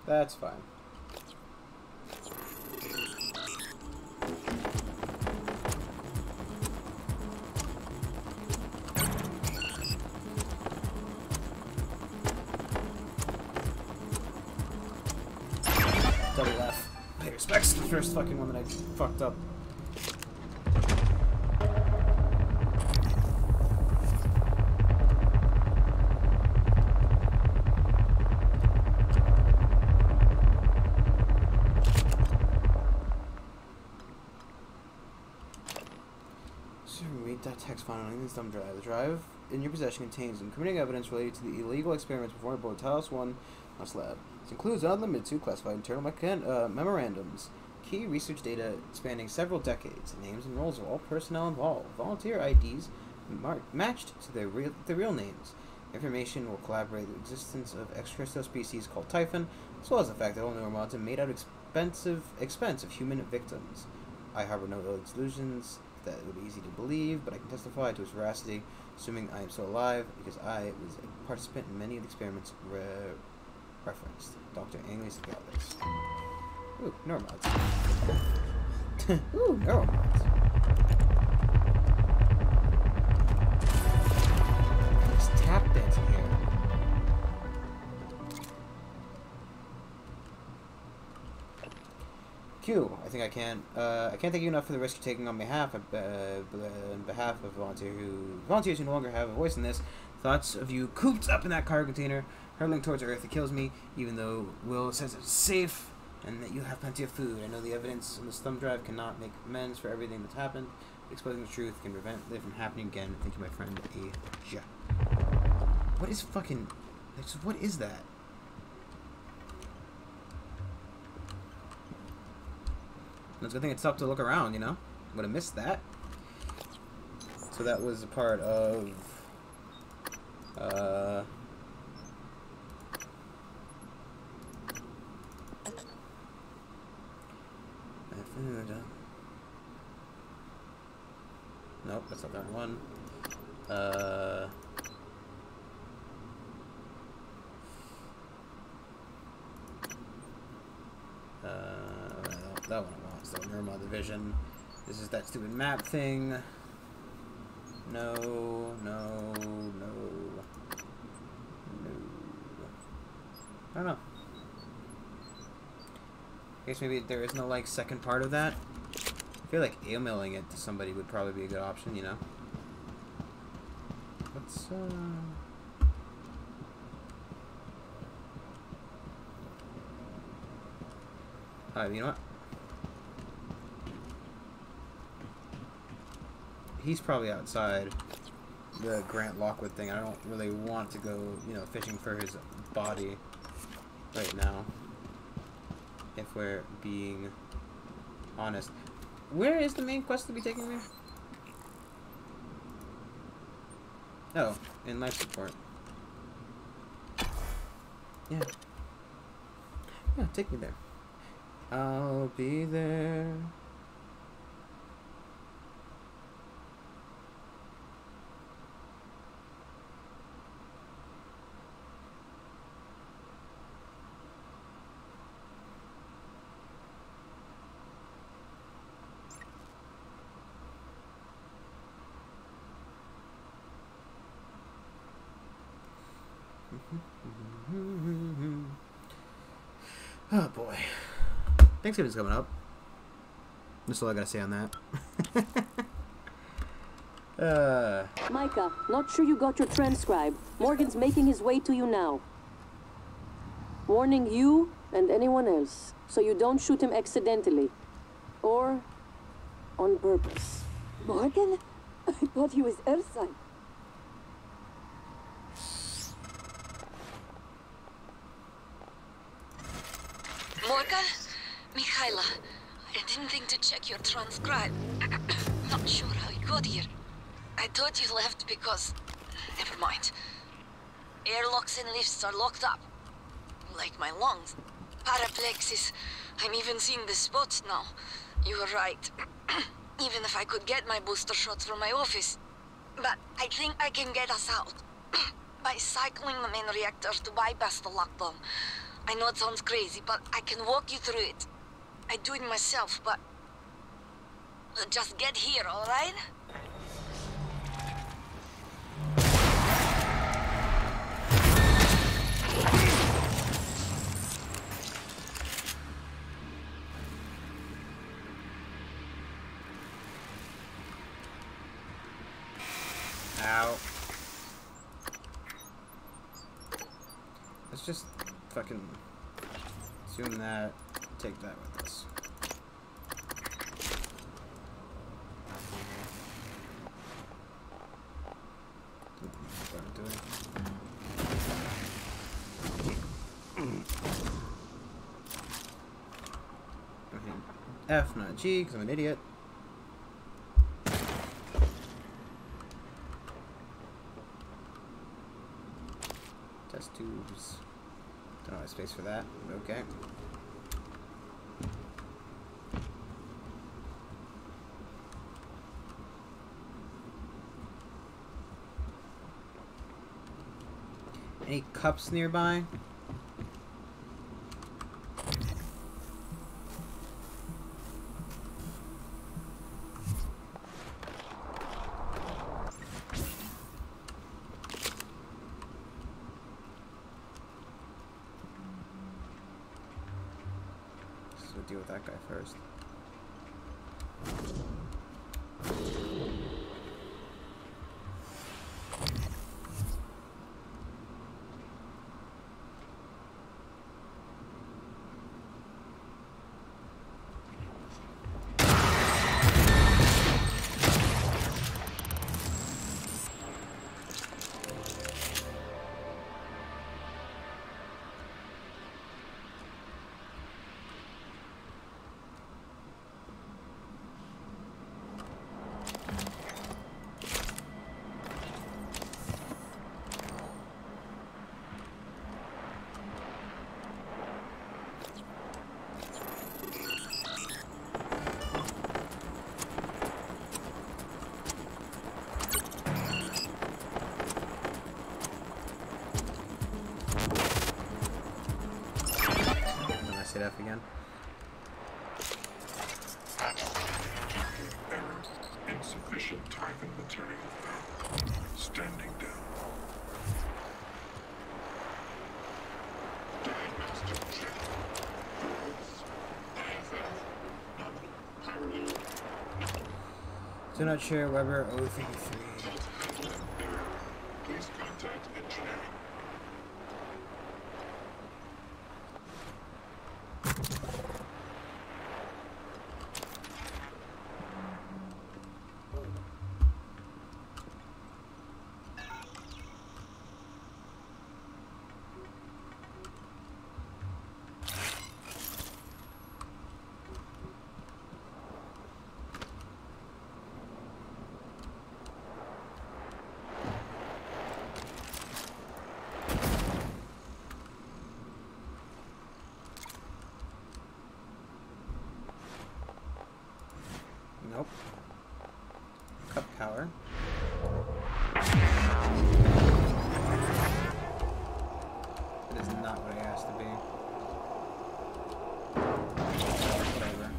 That's fine. Double F. Pay respects to the first fucking one that I fucked up. That text found on this thumb drive. The drive in your possession contains incriminating evidence related to the illegal experiments performed aboard Talos 1 lab. This includes unlimited to classified internal memorandums, key research data spanning several decades, names and roles of all personnel involved, volunteer IDs matched to their real names. Information will collaborate the existence of extraterrestrial species called Typhon, as well as the fact that all neuromods are made out of expense of human victims. I harbor no ill delusions that it would be easy to believe, but I can testify to its veracity, assuming I am still alive, because I was a participant in many of the experiments referenced. Dr. Angus Gallus. Ooh, neuromods. Ooh, neuromods. It's tap dancing here. Q, I think I can't thank you enough for the risk you're taking on behalf of volunteers who no longer have a voice in this. Thoughts of you cooped up in that cargo container, hurtling towards Earth, it kills me, even though Will says it's safe and that you have plenty of food. I know the evidence on this thumb drive cannot make amends for everything that's happened. Exposing the truth can prevent it from happening again. Thank you, my friend Asia. What is fucking... What is that? It's a good thing it's up to look around, you know? Would have missed that. So that was a part of... Nope, that's not that one. That one I want. So Neuromod Division. This is that stupid map thing. No, no, no, no. I don't know. I guess maybe there is no, like, second part of that. I feel like emailing it to somebody would probably be a good option, you know? Let's, you know what? He's probably outside the Grant Lockwood thing. I don't really want to go, you know, fishing for his body right now. If we're being honest. Where is the main quest to be taking me? Oh, in life support. Yeah. Yeah, take me there. I'll be there. Oh boy. Thanksgiving's coming up. That's all I gotta say on that. Micah, not sure you got your transcribe. Morgan's making his way to you now. Warning you and anyone else, so you don't shoot him accidentally. Or on purpose. Morgan? I thought he was Ersan. Morgan? Mikhaila, I didn't think to check your transcribe. Not sure how you got here. I thought you left because... Never mind. Airlocks and lifts are locked up. Like my lungs. Paraplexis. I'm even seeing the spots now. You were right. Even if I could get my booster shots from my office. But I think I can get us out. By cycling the main reactor to bypass the lockdown. I know it sounds crazy, but I can walk you through it. I do it myself, but... Just get here, alright? Ow. Let's just fucking assume that, take that with us. F, not G, because I'm an idiot. Test tubes. Don't have space for that. Okay. Any cups nearby? We'll deal with that guy first. F again. Insufficient time and material found. Standing down. Diagnostic check. Do not share Weber 033. Please contact engineering. Nope. Cup power. It is not what it has to be. Whatever.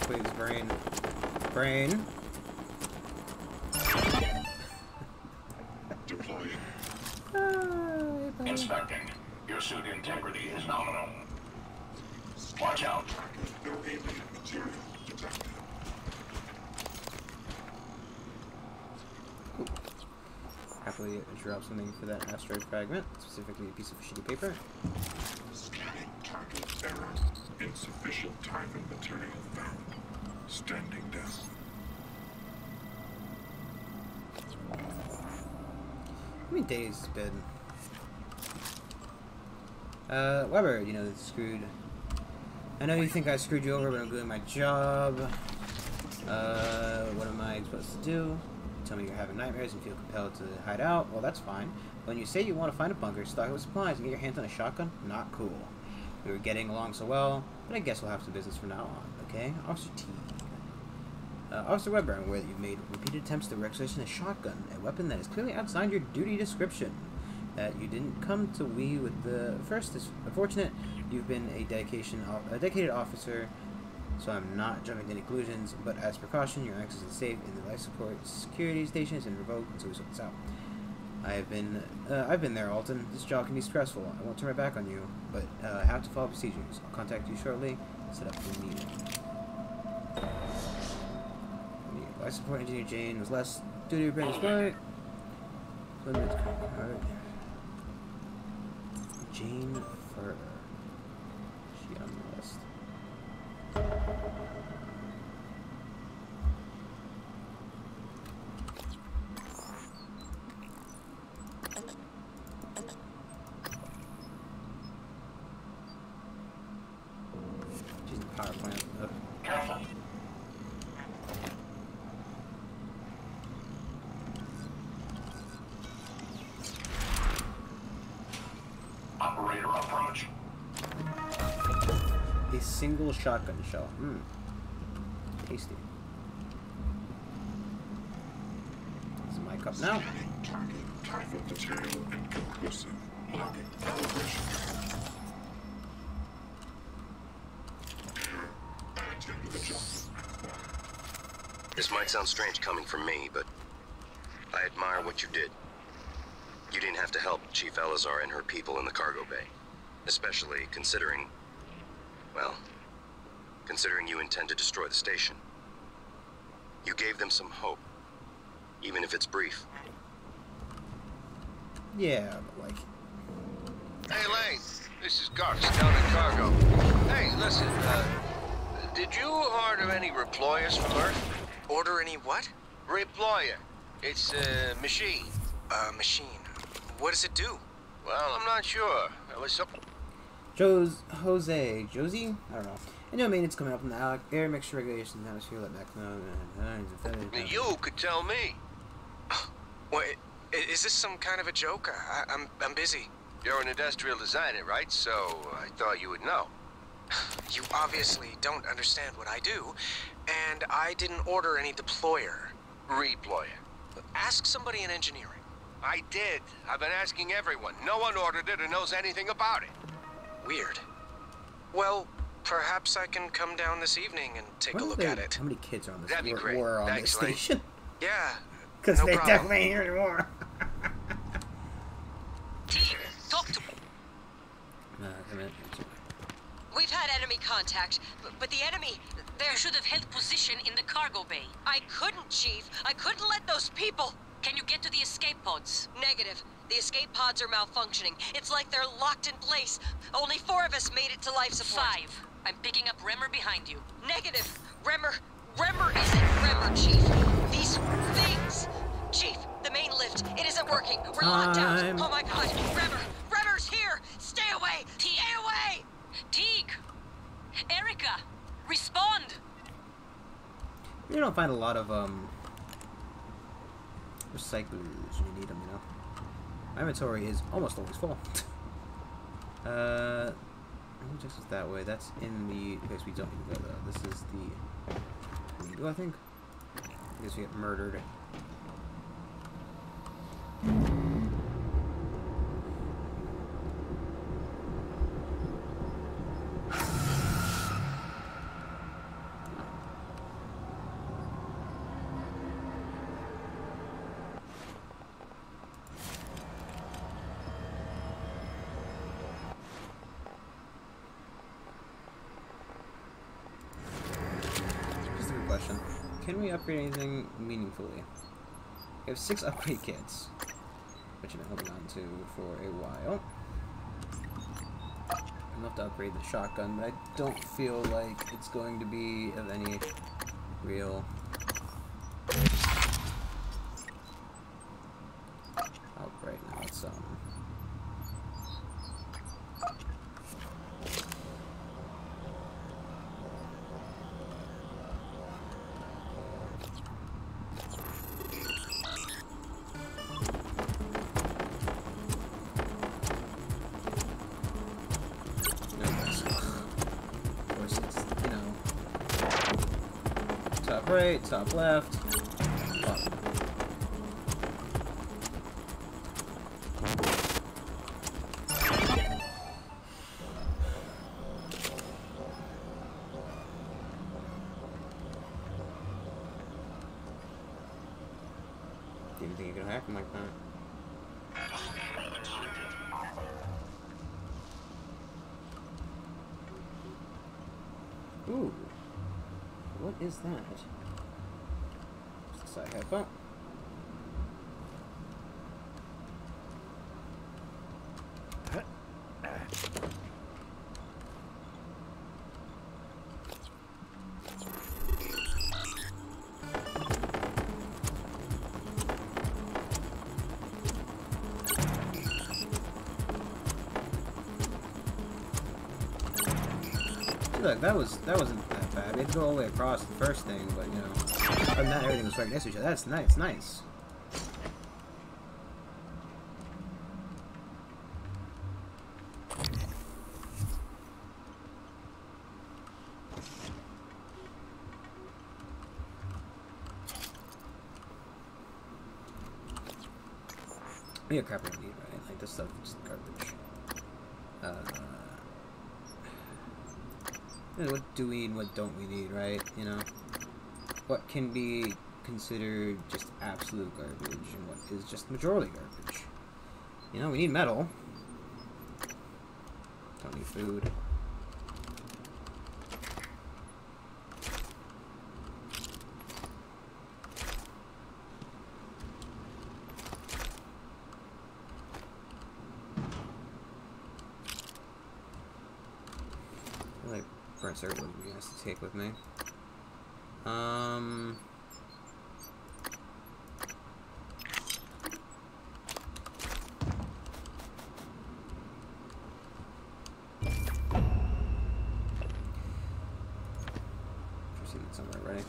Please, brain. Brain. Deploying. Inspecting. Your suit integrity is nominal. Watch out. No alien material detected. happily drop something for that asteroid fragment, specifically a piece of shitty paper. Scanning target error. Insufficient time and material found. Standing down. How many days it's been? Weber, you know, that's screwed. I know you think I screwed you over, but I'm doing my job. What am I supposed to do? Tell me you're having nightmares and feel compelled to hide out. Well, that's fine. When you say you want to find a bunker, stock it with supplies, and get your hands on a shotgun, not cool. We were getting along so well, but I guess we'll have some business from now on, okay? Officer T. Officer Weber, I'm aware that you've made repeated attempts to requisition a shotgun, a weapon that is clearly outside your duty description. That you didn't come to we with the first is unfortunate. You've been a dedicated officer, so I'm not jumping to any conclusions, but as precaution, your access is safe in the life support security station has been revoked until we sort this out. I've been there, Alton. This job can be stressful. I won't turn my back on you, but I have to follow procedures. I'll contact you shortly. Set up the meeting. Life support engineer Jane was less duty ready smart. Jane Furler. She on the list. She's in the power plant. Careful. Operator approach. A single shotgun shell. Tasty. This is my cup now. Target type of material inconclusive. Locking calibration. This might sound strange coming from me, but I admire what you did. You didn't have to help Chief Elazar and her people in the cargo bay. Especially considering, well, considering you intend to destroy the station. You gave them some hope, even if it's brief. Yeah, but like... Hey, Lane. This is Garth down in cargo. Hey, listen, did you order any reployers from Earth? Order any what? Reployer. It's a machine. A machine. What does it do? Well, I'm not sure. It was some... Josie? I don't know. I know maintenance coming up in the air mixture regulations, atmosphere, let back know. You could tell me. Wait, is this some kind of a joke? I'm busy. You're an industrial designer, right? So I thought you would know. You obviously don't understand what I do, and I didn't order any deployer. Reployer. Ask somebody in engineering. I did. I've been asking everyone. No one ordered it or knows anything about it. Weird. Well, perhaps I can come down this evening and take a look at it. How many kids are on this That'd be great. war on Thanks, this station? Yeah. Because no they problem. definitely hear the war. T, talk to... We've had enemy contact, but the enemy, they should have held position in the cargo bay. I couldn't, Chief. I couldn't let those people... Can you get to the escape pods? Negative. The escape pods are malfunctioning. It's like they're locked in place. Only 4 of us made it to life support. 5. I'm picking up Remmer behind you. Negative. Remmer isn't Remmer, Chief. These things. Chief, the main lift. It isn't working. We're locked out. Oh my god. Remmer's here. Stay away. Stay away. Teague. Erica. Respond. You don't find a lot of, recyclers when you need them, you know. My inventory is almost always full. Let me check this that way. That's in the... I guess we don't need to go though. This is the... We go, I think? I guess we get murdered. Can we upgrade anything meaningfully? We have 6 upgrade kits. which I've been holding on to for a while. Enough to upgrade the shotgun, but I don't feel like it's going to be of any real help right now. It's top right, top left. Up. Didn't think you could hack him like that. Ooh. What is that? Just a side headphone. Look, that wasn't that bad. We had to go all the way across the first thing, but you know, other than that, everything was right next to each other. That's nice, nice. Yeah, crap I don't need, right? Like this stuff is just garbage. What do we need, what don't we need, right? You know? What can be considered just absolute garbage and what is just majority garbage? You know, we need metal. Don't need food. What would be nice to take with me. Seen it somewhere, right?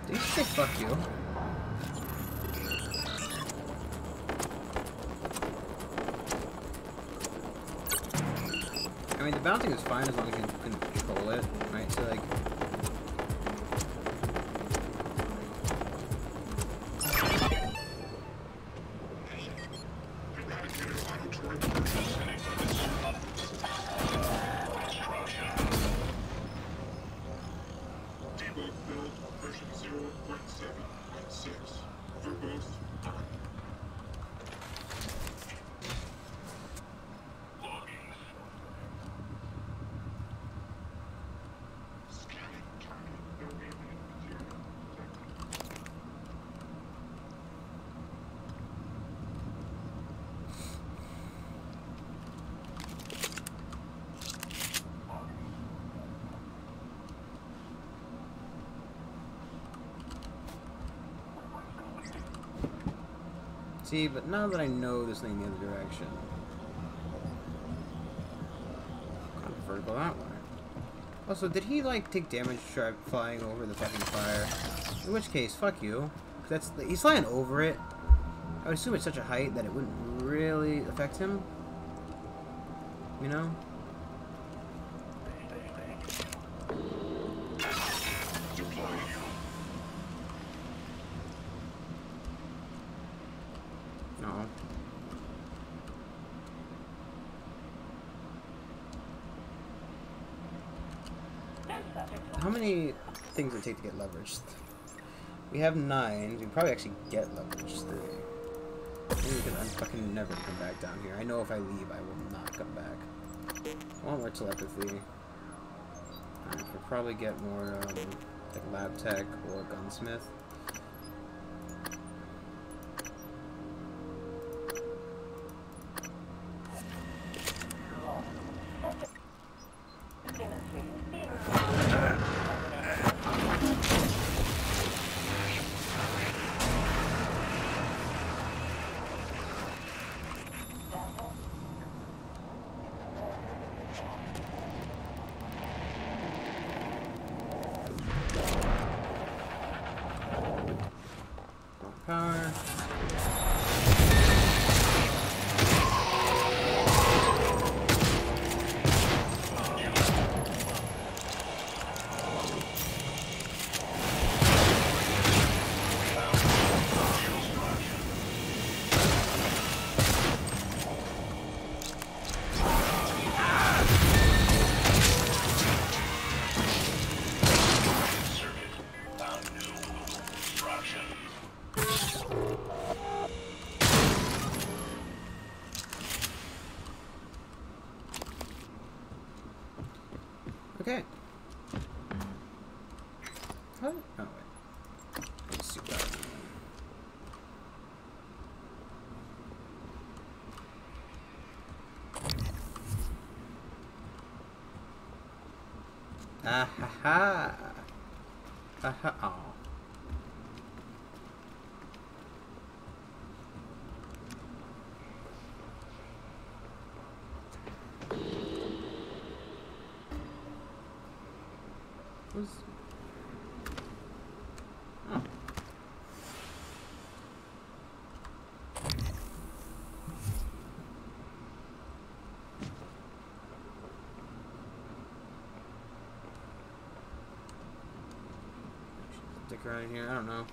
Did you say fuck you? I mean, the bouncing is fine as long as you can control it, right? So, like... See, but now that I know this thing in the other direction, I prefer to go that way. Also, did he like take damage flying over the fucking fire? In which case, fuck you. That's he's flying over it. I would assume it's such a height that it wouldn't really affect him. You know? How many things would it take to get leveraged? We have 9. We can probably actually get leverage 3. Maybe because I'm fucking never come back down here. I know if I leave, I will not come back. I want more telepathy. I could probably get more, like lab tech or gunsmith. Power. Okay. What? Oh, wait. Let's see that. Ah ha ha. Ah ha. Oh. Oh. Stick around here, I don't know.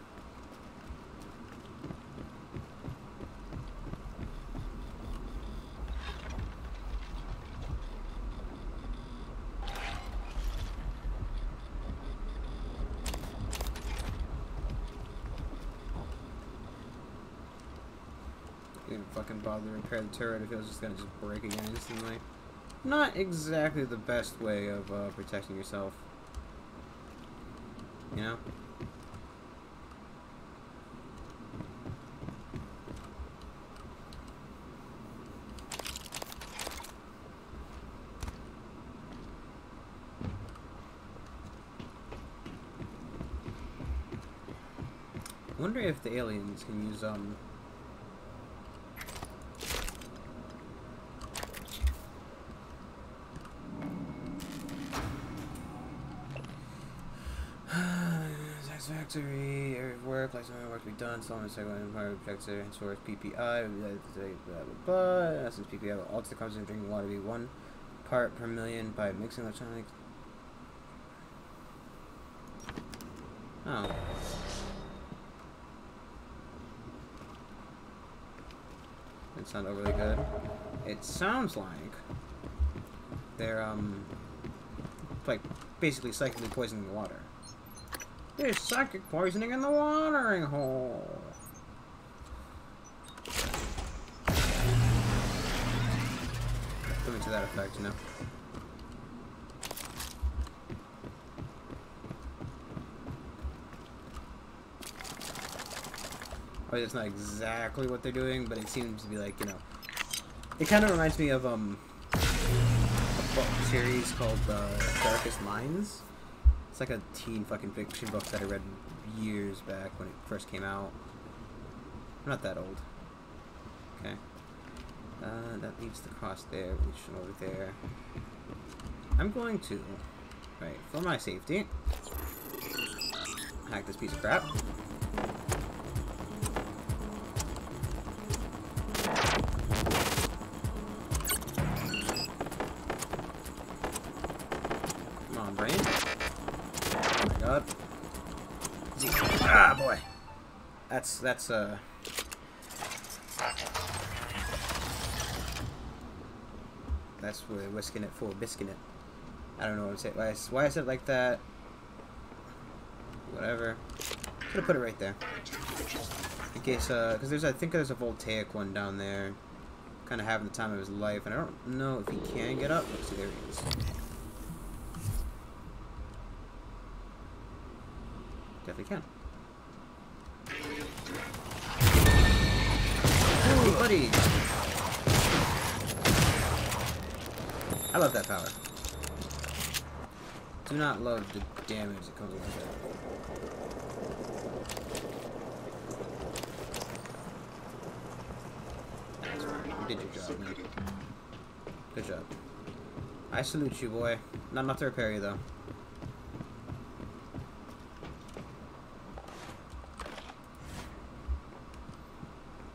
Didn't fucking bother to repair the turret if it was just gonna break again instantly. Not exactly the best way of protecting yourself. You know? I wonder if the aliens can use Satisfactory area of work, like something work to be done, so long as second empire projector and source PPI, blah blah blah. Essence PPI will alter the concentration of drinking water to be 1 part per million by mixing electronics. Oh. It's not overly good. It sounds like they're like basically psychically poisoning the water. There's psychic poisoning in the watering hole. Something to that effect, you know. I mean, that's not exactly what they're doing, but it seems to be like, you know, it kind of reminds me of a book series called Darkest Minds. It's like a teen fucking fiction book that I read years back when it first came out. I'm not that old. Okay. That leaves the cross there, reach over there. I'm going to, right, for my safety, hack this piece of crap. Come on, brain. Oh my god. Ah, boy. That's we're whisking it for biscuit it. I don't know what I'm saying. Why I said it like that. Whatever. I'm gonna put it right there. In case, because I think there's a Voltaic one down there. Kind of having the time of his life, and I don't know if he can get up. Let's see, there he is. Definitely can. Hey, buddy! I love that power. Do not love the damage that comes with that. You did your job, man. Good job. I salute you, boy. Not enough to repair you, though.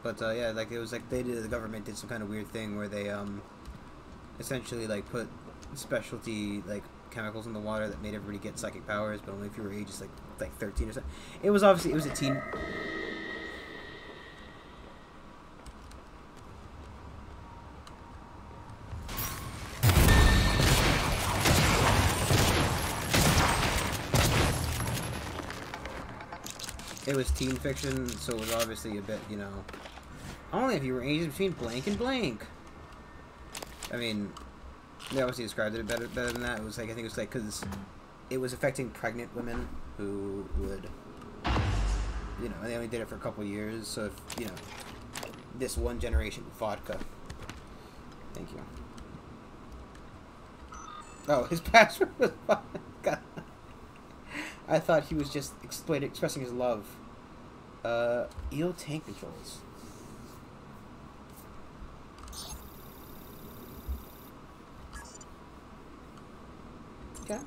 But yeah, like it was like the government did some kind of weird thing where they essentially like put specialty like chemicals in the water that made everybody get psychic powers, but only if you were ages like 13 or something. It was obviously a teen. It was teen fiction, so it was obviously a bit, you know, only if you were ages between blank and blank. I mean, they obviously described it better than that. It was like, I think it was like, because it was affecting pregnant women who would, you know, and they only did it for a couple years, so if, you know, this one generation vodka. Thank you. Oh, his password was vodka. I thought he was just expressing his love. Eel tank controls. Okay.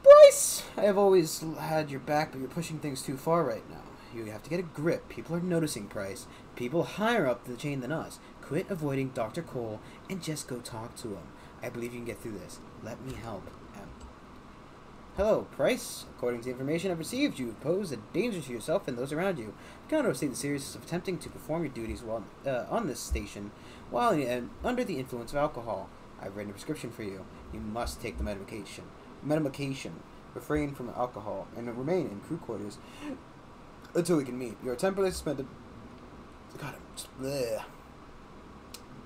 Bryce! I have always had your back, but you're pushing things too far right now. You have to get a grip. People are noticing, Price. People higher up the chain than us. Quit avoiding Dr. Cole and just go talk to him. I believe you can get through this. Let me help. Hello, Price. According to the information I've received, you pose a danger to yourself and those around you. You cannot overstate the seriousness of attempting to perform your duties while on this station while under the influence of alcohol. I've written a prescription for you. You must take the medication. Refrain from alcohol and remain in crew quarters until we can meet. You are temporarily suspended. God, I'm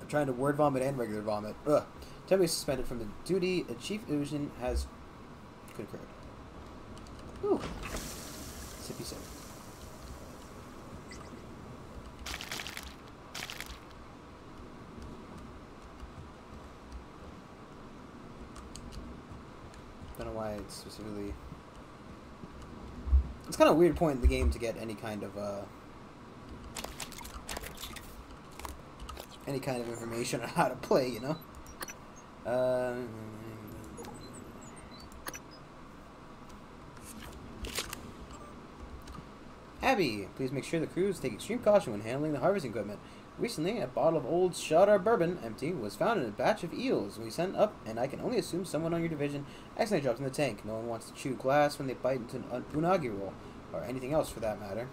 trying to word vomit and regular vomit. Temporarily suspended from the duty. A chief illusion has concurred. Ooh. Sippy sip. Don't know why it's specifically. It's kind of a weird point in the game to get any kind of information on how to play, you know. Abby, please make sure the crews take extreme caution when handling the harvesting equipment. Recently, a bottle of old Shadar bourbon, empty, was found in a batch of eels we sent up, and I can only assume someone on your division accidentally dropped in the tank. No one wants to chew glass when they bite into an unagi roll, or anything else for that matter.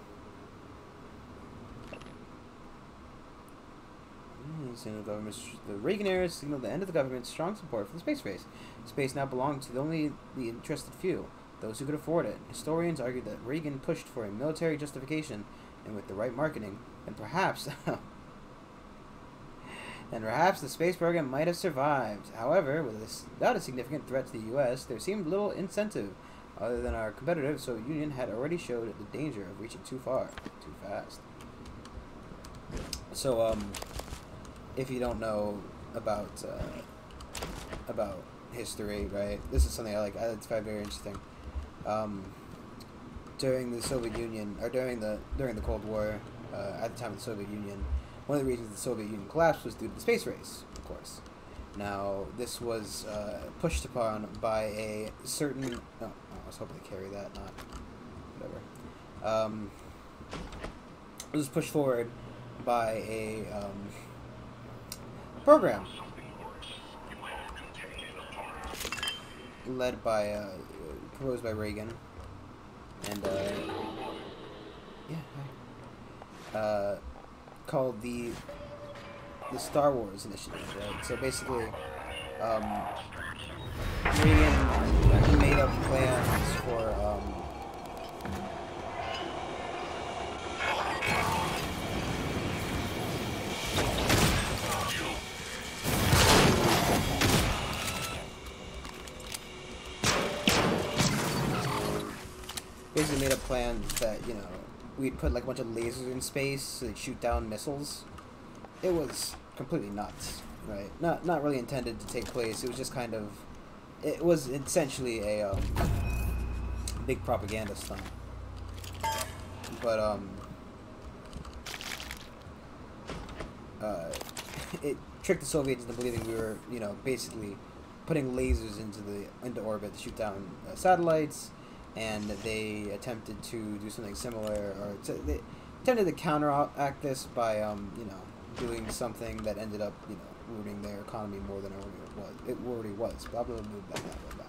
The Reagan era signaled the end of the government's strong support for the space race. Space now belonged to only the interested few, those who could afford it. Historians argued that Reagan pushed for a military justification, and with the right marketing, and perhaps the space program might have survived. However, without a significant threat to the U.S., there seemed little incentive, other than our competitive Soviet Union had already showed the danger of reaching too far, too fast. So, if you don't know about history, right? This is something I find very interesting. During the Soviet Union, or during the Cold War, at the time of the Soviet Union, one of the reasons the Soviet Union collapsed was due to the space race, of course. Now, this was pushed upon by a certain. Oh, I was hoping to carry that, not whatever. It was pushed forward by a program led by proposed by Reagan, and called the Star Wars Initiative, right? So basically, Reagan made up plans for basically made up plans that, you know, we'd put like a bunch of lasers in space so they'd shoot down missiles. It was completely nuts, right? Not really intended to take place. It was just kind of, it was essentially a big propaganda stunt. But it tricked the Soviets into believing we were, you know, basically putting lasers into orbit to shoot down satellites, and they attempted to do something similar, or they attempted to counteract this by, you know, doing something that ended up, you know, ruining their economy more than it already was. Blah blah blah blah blah blah.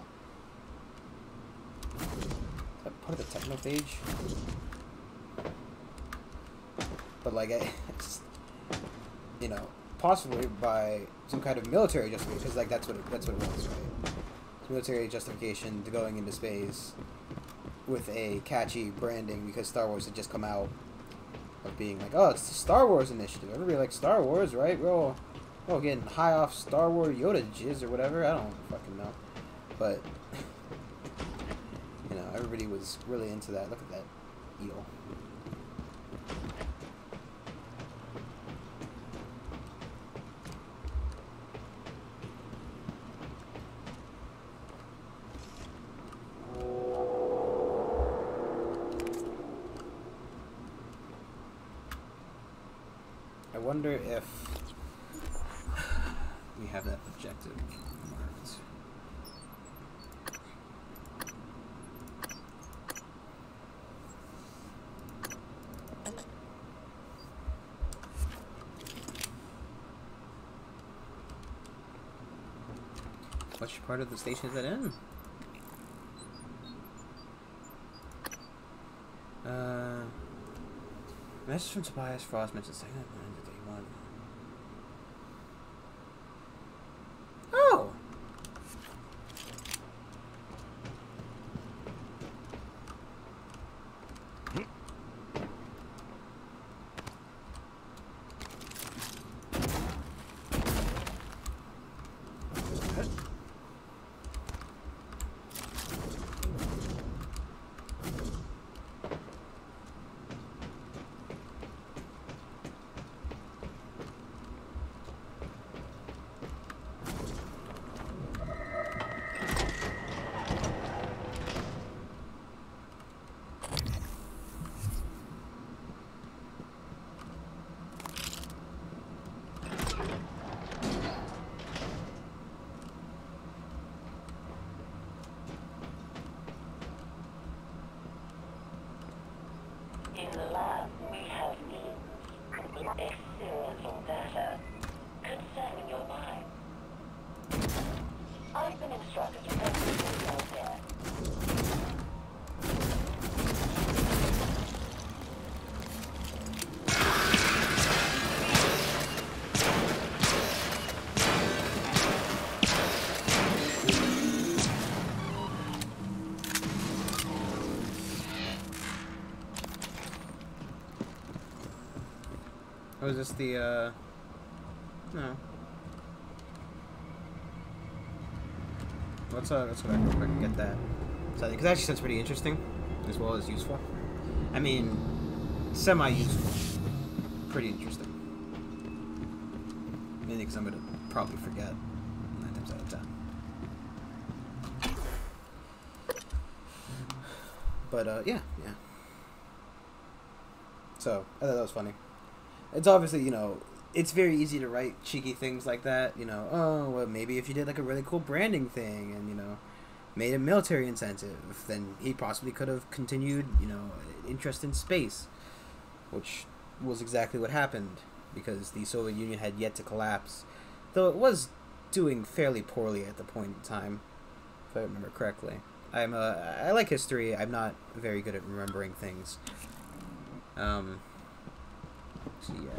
Is that part of the technophage? But like, it's, you know, possibly by some kind of military justification, because like that's what it was, right? It's military justification to going into space with a catchy branding, because Star Wars had just come out, of being like, oh, it's the Star Wars initiative. Everybody likes Star Wars, right? We're all getting high off Star Wars Yoda jizz or whatever. I don't fucking know. But, you know, everybody was really into that. Look at that eel. I wonder if we have that objective marked. Which part of the station is that in? Message from Tobias Frost mentions second line to day one. Oh! In the lab, we have means with experimental data concerning your mind. I've been instructed to investigate your death. Oh, is this the, no. Let's go back real quick and get that. So, because that actually sounds pretty interesting, as well as useful. I mean, semi-useful. Pretty interesting. Mainly because I'm going to probably forget 9 times out of 10. But, yeah. So, I thought that was funny. It's obviously, you know, it's very easy to write cheeky things like that, you know, oh, well, maybe if you did, like, a really cool branding thing and, you know, made a military incentive, then he possibly could have continued, you know, interest in space, which was exactly what happened, because the Soviet Union had yet to collapse, though it was doing fairly poorly at the point in time, if I remember correctly. I like history. I'm not very good at remembering things. So yeah.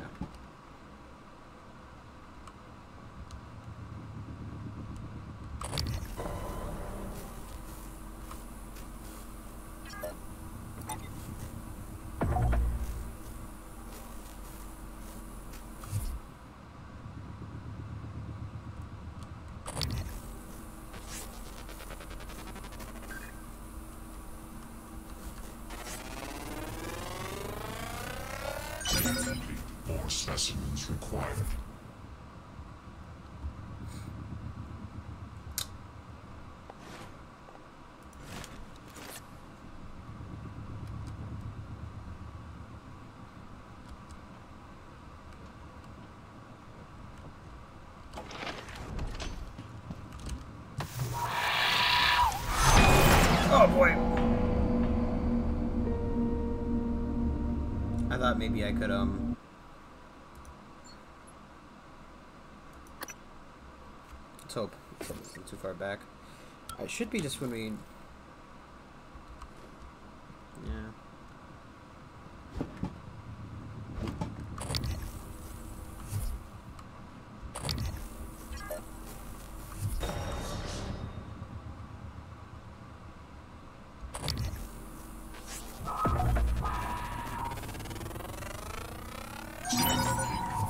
More specimens required. Oh boy. I thought maybe I could let's hope it's not too far back. I should be just when we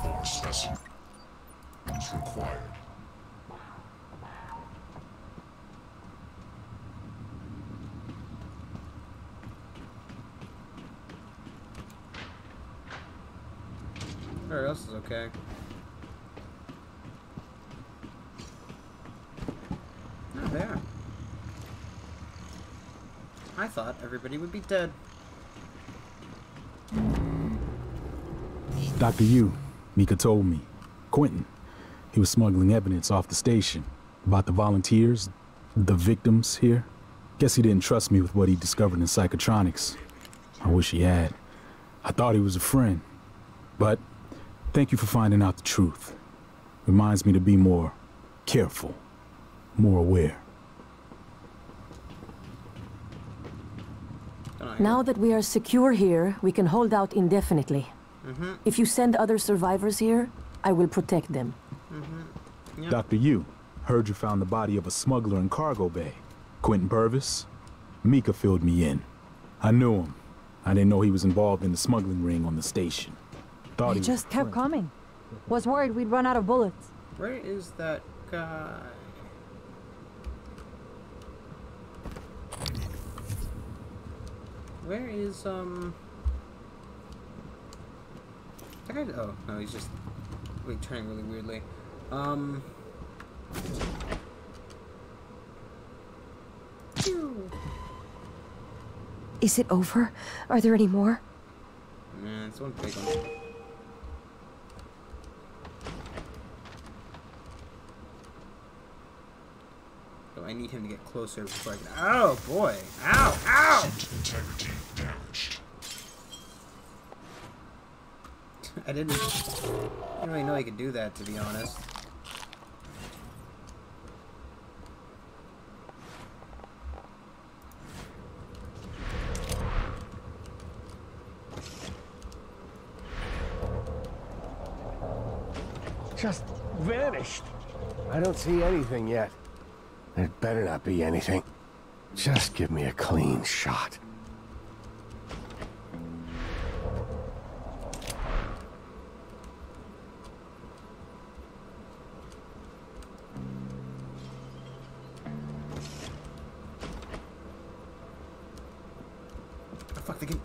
More specimens required. Everywhere else is okay. Oh, there. I thought everybody would be dead. Dr. Yu, Mika told me. Quentin. He was smuggling evidence off the station. About the volunteers, the victims here. Guess he didn't trust me with what he discovered in psychotronics. I wish he had. I thought he was a friend. But thank you for finding out the truth. Reminds me to be more careful, more aware. Now that we are secure here, we can hold out indefinitely. If you send other survivors here, I will protect them. Yep. Dr. Yu, heard you found the body of a smuggler in cargo bay. Quentin Purvis? Mika filled me in. I knew him. I didn't know he was involved in the smuggling ring on the station. Thought He just kept coming. Was worried we'd run out of bullets. Where is that guy? Where is that guy? Oh no, he's just turning really weirdly. Is it over? Are there any more? Man, it's one big one. So I need him to get closer before I can. Oh boy! Ow! Ow! Integrity damaged. I didn't really know he could do that, to be honest. Just vanished. I don't see anything yet. It better not be anything. Just give me a clean shot. Oh, fuck, they can...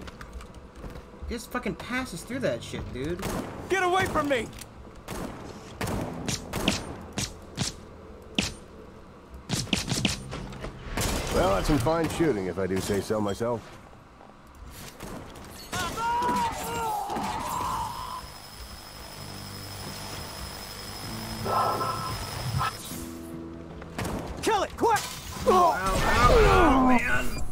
Just fucking passes through that shit, dude. Get away from me! Well, that's some fine shooting, if I do say so myself. Kill it, quick! Ow, ow, man!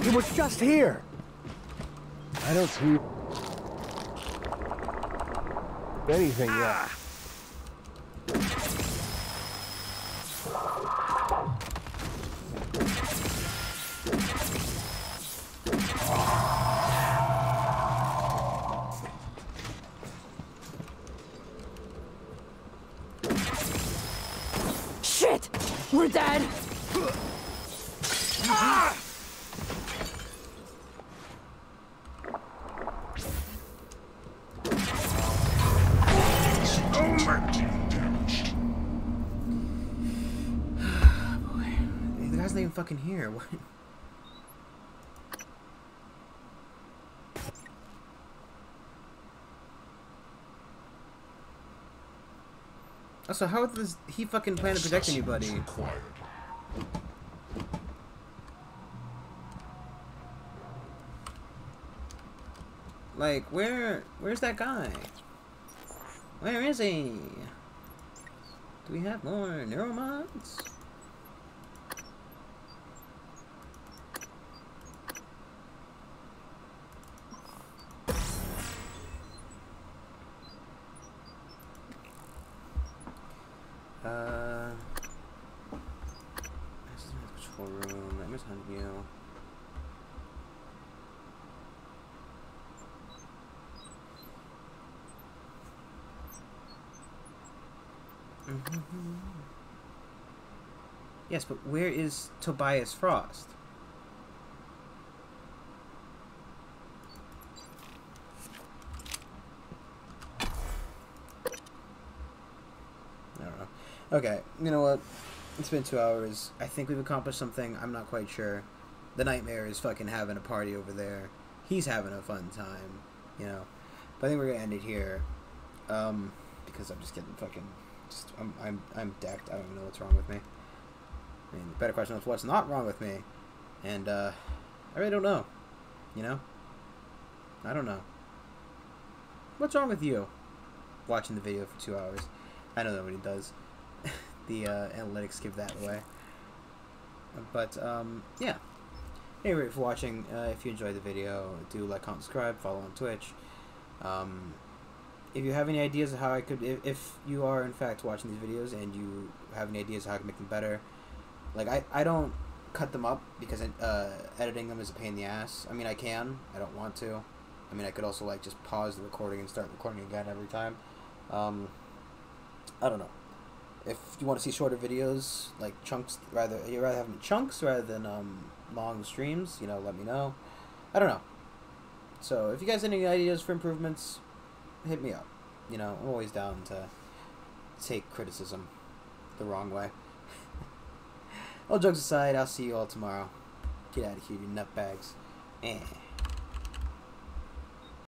It was just here. I don't see anything yet. Shit! We're dead! Ah! The guy's not even fucking here. What? Also, how does he fucking plan to protect anybody? Like, where's that guy? Where is he? Do we have more neuromods? This is my control room. Let me send you. Yes, but where is Tobias Frost? I don't know. Okay, you know what? It's been 2 hours. I think we've accomplished something. I'm not quite sure. The Nightmare is fucking having a party over there. He's having a fun time, you know. But I think we're gonna end it here. Because I'm just getting fucking... I'm decked. I don't even know what's wrong with me. I mean, the better question is what's not wrong with me. And, I really don't know. You know? I don't know. What's wrong with you? Watching the video for 2 hours. I know nobody does. The, analytics give that away. But, yeah. Anyway, for watching. If you enjoyed the video, do like, comment, subscribe, follow on Twitch. If you have any ideas of how I could, if you are in fact watching these videos and you have any ideas of how I can make them better, like I don't cut them up because editing them is a pain in the ass. I mean, I can. I don't want to. I mean, I could also like just pause the recording and start recording again every time. I don't know. If you want to see shorter videos, like chunks, you'd rather have them in chunks rather than long streams, you know, let me know. I don't know. So if you guys have any ideas for improvements, hit me up. You know, I'm always down to take criticism the wrong way. All jokes aside, I'll see you all tomorrow. Get out of here, you nutbags.